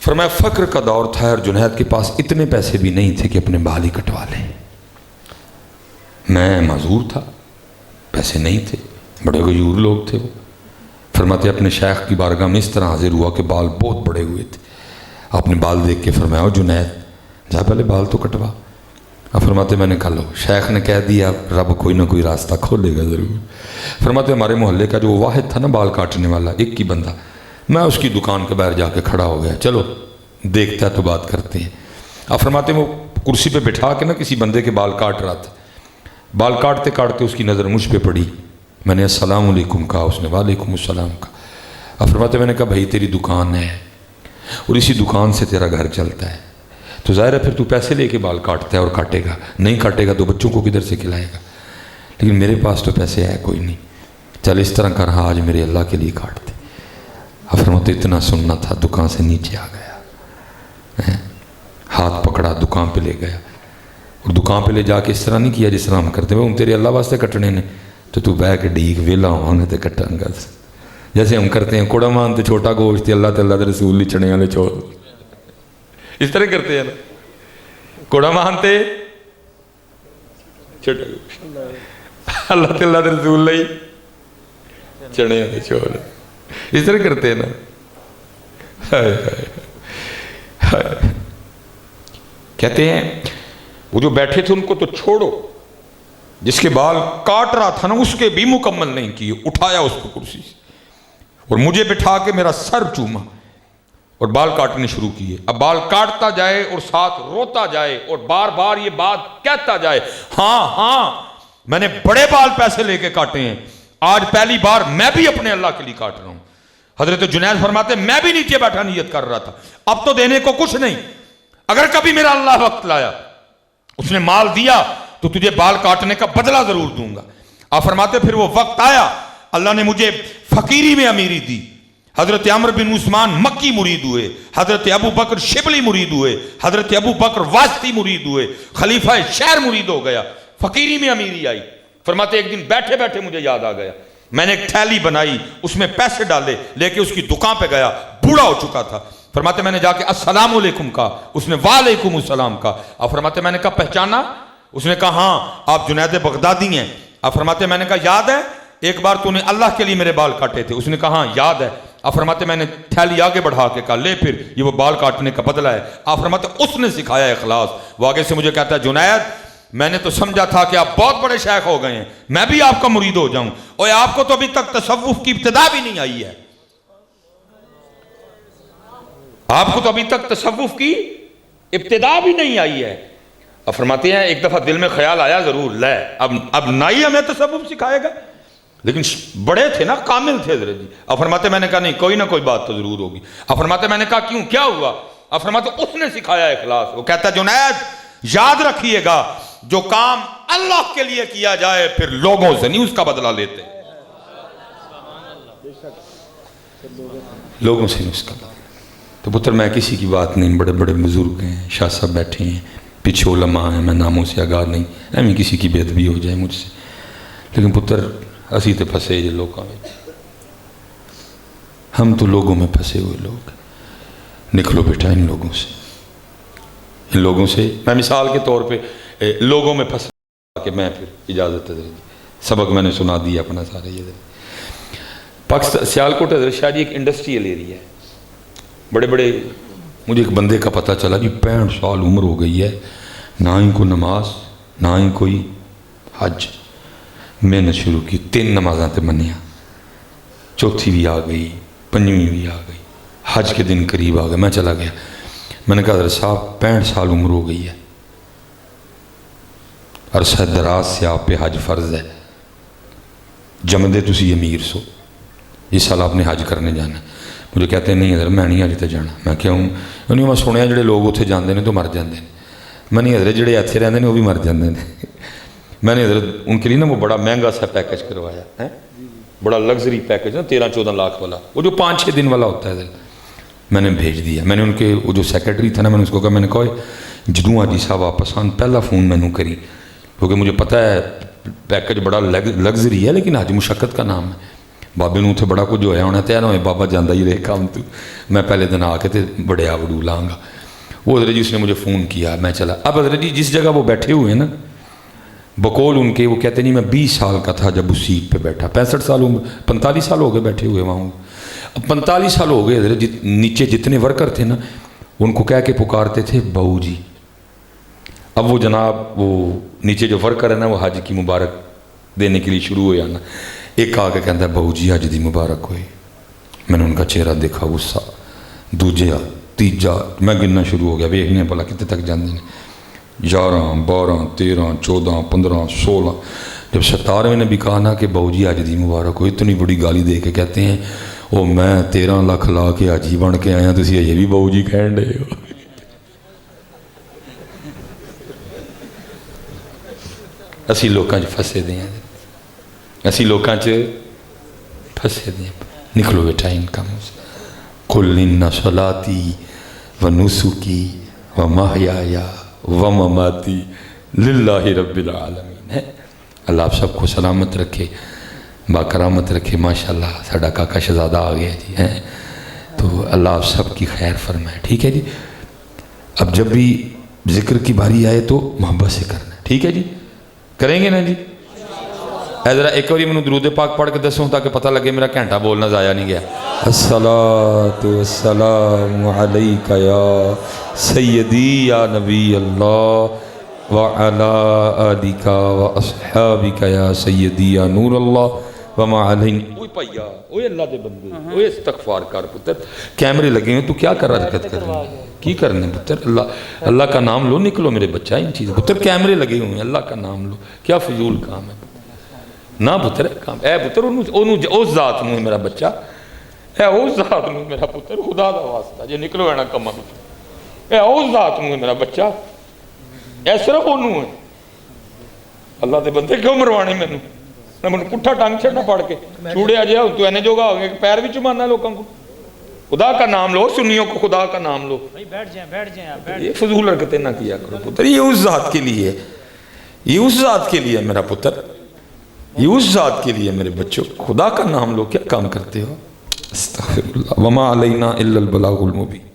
فرمایا فقر کا دور تھا اور جنید کے پاس اتنے پیسے بھی نہیں تھے کہ اپنے بال ہی کٹوا لیں. میں معذور تھا، پیسے نہیں تھے، بڑے غیور لوگ تھے وہ. فرماتے اپنے شیخ کی بارگاہ میں اس طرح حاضر ہوا کہ بال بہت بڑے ہوئے تھے. آپ نے بال دیکھ کے فرمایا جنید جا پہلے بال تو کٹوا. اب فرماتے میں نے کہا لو شیخ نے کہہ دیا رب کوئی نہ کوئی راستہ کھولے گا ضرور. فرماتے ہمارے محلے کا جو واحد تھا نا بال کاٹنے والا، ایک ہی بندہ، میں اس کی دکان کے باہر جا کے کھڑا ہو گیا، چلو دیکھتا ہے تو بات کرتے ہیں. اب فرماتے وہ کرسی پہ بٹھا کے نا کسی بندے کے بال کاٹ رہا تھا. بال کاٹتے کاٹتے اس کی نظر مجھ پہ پڑی. میں نے السلام علیکم کہا، اس نے وعلیکم السلام کہا. اب فرماتے میں نے کہا بھائی تیری دکان ہے اور اسی دکان سے تیرا گھر چلتا ہے، تو ظاہر ہے پھر تو پیسے لے کے بال کاٹتا ہے اور کاٹے گا، نہیں کاٹے گا تو بچوں کو کدھر سے کھلائے گا؟ لیکن میرے پاس تو پیسے ہے کوئی نہیں، چل اس طرح کر آج میرے اللہ کے لیے کاٹ دے. اب فرماتے اتنا سننا تھا دکان سے نیچے آ گیا، ہاتھ پکڑا دکان پہ لے گیا اور دکان پہ لے جا کے اس طرح نہیں کیا جس طرح ہم کرتے ہیں، تیرے اللہ واسطے کٹنے نے تو بہ کے ڈیک ویلا ہوا تو کٹن گا، جیسے ہم کرتے ہیں کوڑا مان تو چھوٹا گوشت اللہ تعالیٰ دے رسول لی چنے والے چھوڑ، اس طرح کرتے ہیں نا، کوڑا مانتے چھوٹا گوشت اللہ تعالیٰ دے رسول لی چنے والے چھوڑ، اس طرح کرتے ہیں نا. کہتے ہیں وہ جو بیٹھے تھے ان کو تو چھوڑو، جس کے بال کاٹ رہا تھا نا اس کے بھی مکمل نہیں کیے، اٹھایا اس کو کرسی سے اور مجھے بٹھا کے میرا سر چوما اور بال کاٹنے شروع کیے. اب بال کاٹتا جائے اور ساتھ روتا جائے اور بار بار یہ بات کہتا جائے ہاں میں نے بڑے بال پیسے لے کے کاٹے ہیں، آج پہلی بار میں بھی اپنے اللہ کے لیے کاٹ رہا ہوں. حضرت جنید فرماتے میں بھی نیچے بیٹھا نیت کر رہا تھا اب تو دینے کو کچھ نہیں، اگر کبھی میرا اللہ وقت لایا اس نے مال دیا تو تجھے بال کاٹنے کا بدلہ ضرور دوں گا. آپ فرماتے پھر وہ وقت آیا، اللہ نے مجھے فقیری میں امیری دی. حضرت عمر بن عثمان مکی مرید ہوئے، حضرت ابو بکر شبلی مرید ہوئے، حضرت ابو بکر واسطی مرید ہوئے، خلیفہ شہر مرید ہو گیا، فقیری میں امیری آئی. فرماتے ایک دن بیٹھے بیٹھے مجھے یاد آ گیا، میں نے ایک تھیلی بنائی، اس میں پیسے ڈالے، لے کے اس کی دکان پہ گیا، بوڑھا ہو چکا تھا. فرماتے میں نے جا کے السلام علیکم کہا، اس نے وعلیکم السلام کہا. اب فرماتے میں نے کہا پہچانا؟ اس نے کہا ہاں آپ جنید بغدادی ہیں. اب فرماتے میں نے کہا یاد ہے ایک بار تو نے اللہ کے لیے میرے بال کاٹے تھے؟ اس نے کہا ہاں یاد ہے. آپ فرماتے میں نے تھیلی آگے بڑھا کے کہا لے پھر یہ وہ بال کاٹنے کا بدلہ ہے. آپ فرماتے اس نے سکھایا اخلاص. وہ آگے سے مجھے کہتا ہے جنید میں نے تو سمجھا تھا کہ آپ بہت بڑے شیخ ہو گئے ہیں، میں بھی آپ کا مرید ہو جاؤں، اور آپ کو تو ابھی تک تصوف کی ابتدا بھی نہیں آئی ہے، آپ کو تو ابھی تک تصوف کی ابتدا بھی نہیں آئی ہے. اب فرماتے ہیں ایک دفعہ دل میں خیال آیا ضرور لے اب نائی ہمیں تصوف سکھائے گا، لیکن بڑے تھے نا، کامل تھے حضرت جی. اب فرماتے میں نے کہا نہیں کوئی نہ کوئی بات تو ضرور ہوگی. اب فرماتے میں نے کہا کیوں کیا ہوا؟ اب فرماتے اس نے سکھایا اخلاص. وہ کہتا ہے جنید یاد رکھیے گا جو کام اللہ کے لیے کیا جائے پھر لوگوں سے نہیں اس کا بدلہ لیتے، لوگوں سے نہیں اس کا بدلہ. تو پتر میں کسی کی بات نہیں، بڑے بڑے بزرگ ہیں، شاہ صاحب بیٹھے ہیں، پیچھے علماء ہیں، میں ناموں سے آگاہ نہیں، ایویں کسی کی بے ادبی ہو جائے مجھ سے. لیکن پتر اسی تے پھسے یہ لوگوں میں، ہم تو لوگوں میں پھنسے ہوئے لوگ. نکلو بیٹا ان لوگوں سے، ان لوگوں سے. میں مثال کے طور پہ لوگوں میں پھنسا کہ میں پھر اجازت ہے سبق میں نے سنا دیا اپنا سارے. یہ پاکستان سیالکوٹ حضرت شاہ جی ایک انڈسٹریل ایریا ہے. بڑے بڑے مجھے ایک بندے کا پتہ چلا جی 65 سال عمر ہو گئی ہے, نہ ہی کوئی نماز نہ ہی کوئی حج. میں نے شروع کی 3 نمازاں تے منیا, چوتھی بھی آ گئی, 5ویں بھی آ گئی, حج کے دن قریب آ گئے. میں چلا گیا, میں نے کہا حضرت صاحب 65 سال عمر ہو گئی ہے, عرصہ دراز سے آپ پہ حج فرض ہے, جمدے تسی امیر سو, اس سال آپ نے حج کرنے جانا. مجھے کہتے ہیں نہیں حضرت میں نہیں حج تے جانا. میں کہوں انہیں میں سنیا جڑے لوگ اتنے جاندے ہیں تو مر جاندے ہیں. میں نہیں حضرت جڑے اتنے رہندے ہیں وہ بھی مر جاندے ہیں. میں نے حضرت ان کے لیے نا وہ بڑا مہنگا سا پیکج کروایا ہے, بڑا لگژری پیکج نا 13-14 لاکھ والا, وہ جو 5-6 دن والا ہوتا ہے حضرت. میں نے بھیج دیا. میں نے ان کے وہ جو سیکرٹری تھا نا, میں نے اس کو کہا, میں نے کہا جدوں حاجی صاحب واپس آن پہلا فون میں نے کری, کیونکہ مجھے پتہ ہے پیکج بڑا لگژری ہے لیکن حج مشقت کا نام ہے. بابے نو اتنے بڑا کچھ ہویا ہونا تیار ہوئے, بابا جانا ہی رہے کام تو میں پہلے دن آ کے تے بڑے آوڑو لاں گا. وہ حضرت جی اس نے مجھے فون کیا, میں چلا. اب حضرت جی جس جگہ وہ بیٹھے ہوئے ہیں نا, بقول ان کے وہ کہتے نہیں میں 20 سال کا تھا جب اس سیٹ پہ بیٹھا. 65 سال عمر, 45 سال ہو گئے بیٹھے ہوئے وہاں. اب 45 سال ہو گئے حضرت. نیچے جتنے ورکر تھے نا ان کو کہہ کے پکارتے تھے بہو جی. اب وہ جناب وہ نیچے جو ورکر ہے نا وہ حج کی مبارک دینے کے لیے شروع ہو جانا. ایک آ کے کہتا ہے بہو جی حج دی مبارک ہوئی. میں نے ان کا چہرہ دیکھا غصہ, دوجا تیجا, میں گننا شروع ہو گیا ویکھنے بھلا کتنے تک جاندے ہیں. 11 12 13 14 15 16. جب 17ویں نے بھی کہا نا کہ بہو جی حج دی مبارک ہوئی, اتنی بڑی گالی دے کے کہتے ہیں او میں 13 لاکھ لا کے حاجی بن کے آیا, تسی یہ بھی بہو جی کہن ڈے ہو. اسی لوکاں چ پھسے دے ہیں, اسی لوکاں چ پھسے دے ہیں. نکلو بیٹا ان کاموں سے. قل ان صلاتی و نسکی و محیایا و مماتی للہ رب العالمین ہے. اللہ آپ سب کو سلامت رکھے, باکرامت رکھے. ماشاءاللہ ساڈا کاکا شہزادہ آ گیا جی ہیں, تو اللہ آپ سب کی خیر فرمائے. ٹھیک ہے جی. اب جب بھی ذکر کی باری آئے تو محبت سے کرنا. ٹھیک ہے جی, کریں گے نا جی. اے ذرا ایک باری میں درود پاک پڑھ کے دسوں تاکہ پتہ لگے میرا گھنٹہ بولنا ضائع نہیں گیا. الصلاۃ والسلام علیک یا سیدی یا نبی اللہ وعلی آلک و اصحابک یا سیدی یا نور اللہ وما علیہ. اوہ پیا, اوہ اللہ دے بندے, اوہ استغفار کر پتر. کیمرے لگے ہیں تو کیا کر رہا حرکت کر رہے ہیں, کی کرنے پتر. اللہ کا نام لو, نکلو میرے بچہ ان چیزیں. پتر کیمرے لگے ہوئے ہیں, اللہ کا نام لو. کیا فضول کام ہے نہ پتر کام. اے پتر اس ذات نو میرا بچہ, اے اس ذات نو میرا پتر, خدا دا واسطہ جے نکلو ہے نا کما. اے اس ذات نو میرا بچہ, اے صرف انہوں ہے. اللہ دے بندے کیوں مروانے مینوں, میں نے پٹھا ٹانگ چھڑنا پڑھ کے چوڑے آ جائے تو اینے جوگا ہو گیا کہ پیر بھی چمانا ہے لوگوں کو. خدا کا نام لو, سنیوں کو خدا کا نام لو. بیٹھ جائیں. یہ فضول حرکتیں نہ کیا کرو پتر. یہ اس ذات کے لیے, یہ اس ذات کے لیے میرا پتر, یہ اس ذات کے لیے میرے بچوں. خدا کا نام لو, کیا کام کرتے ہو. استغفر اللہ. وما علینا الا البلاغ المبین.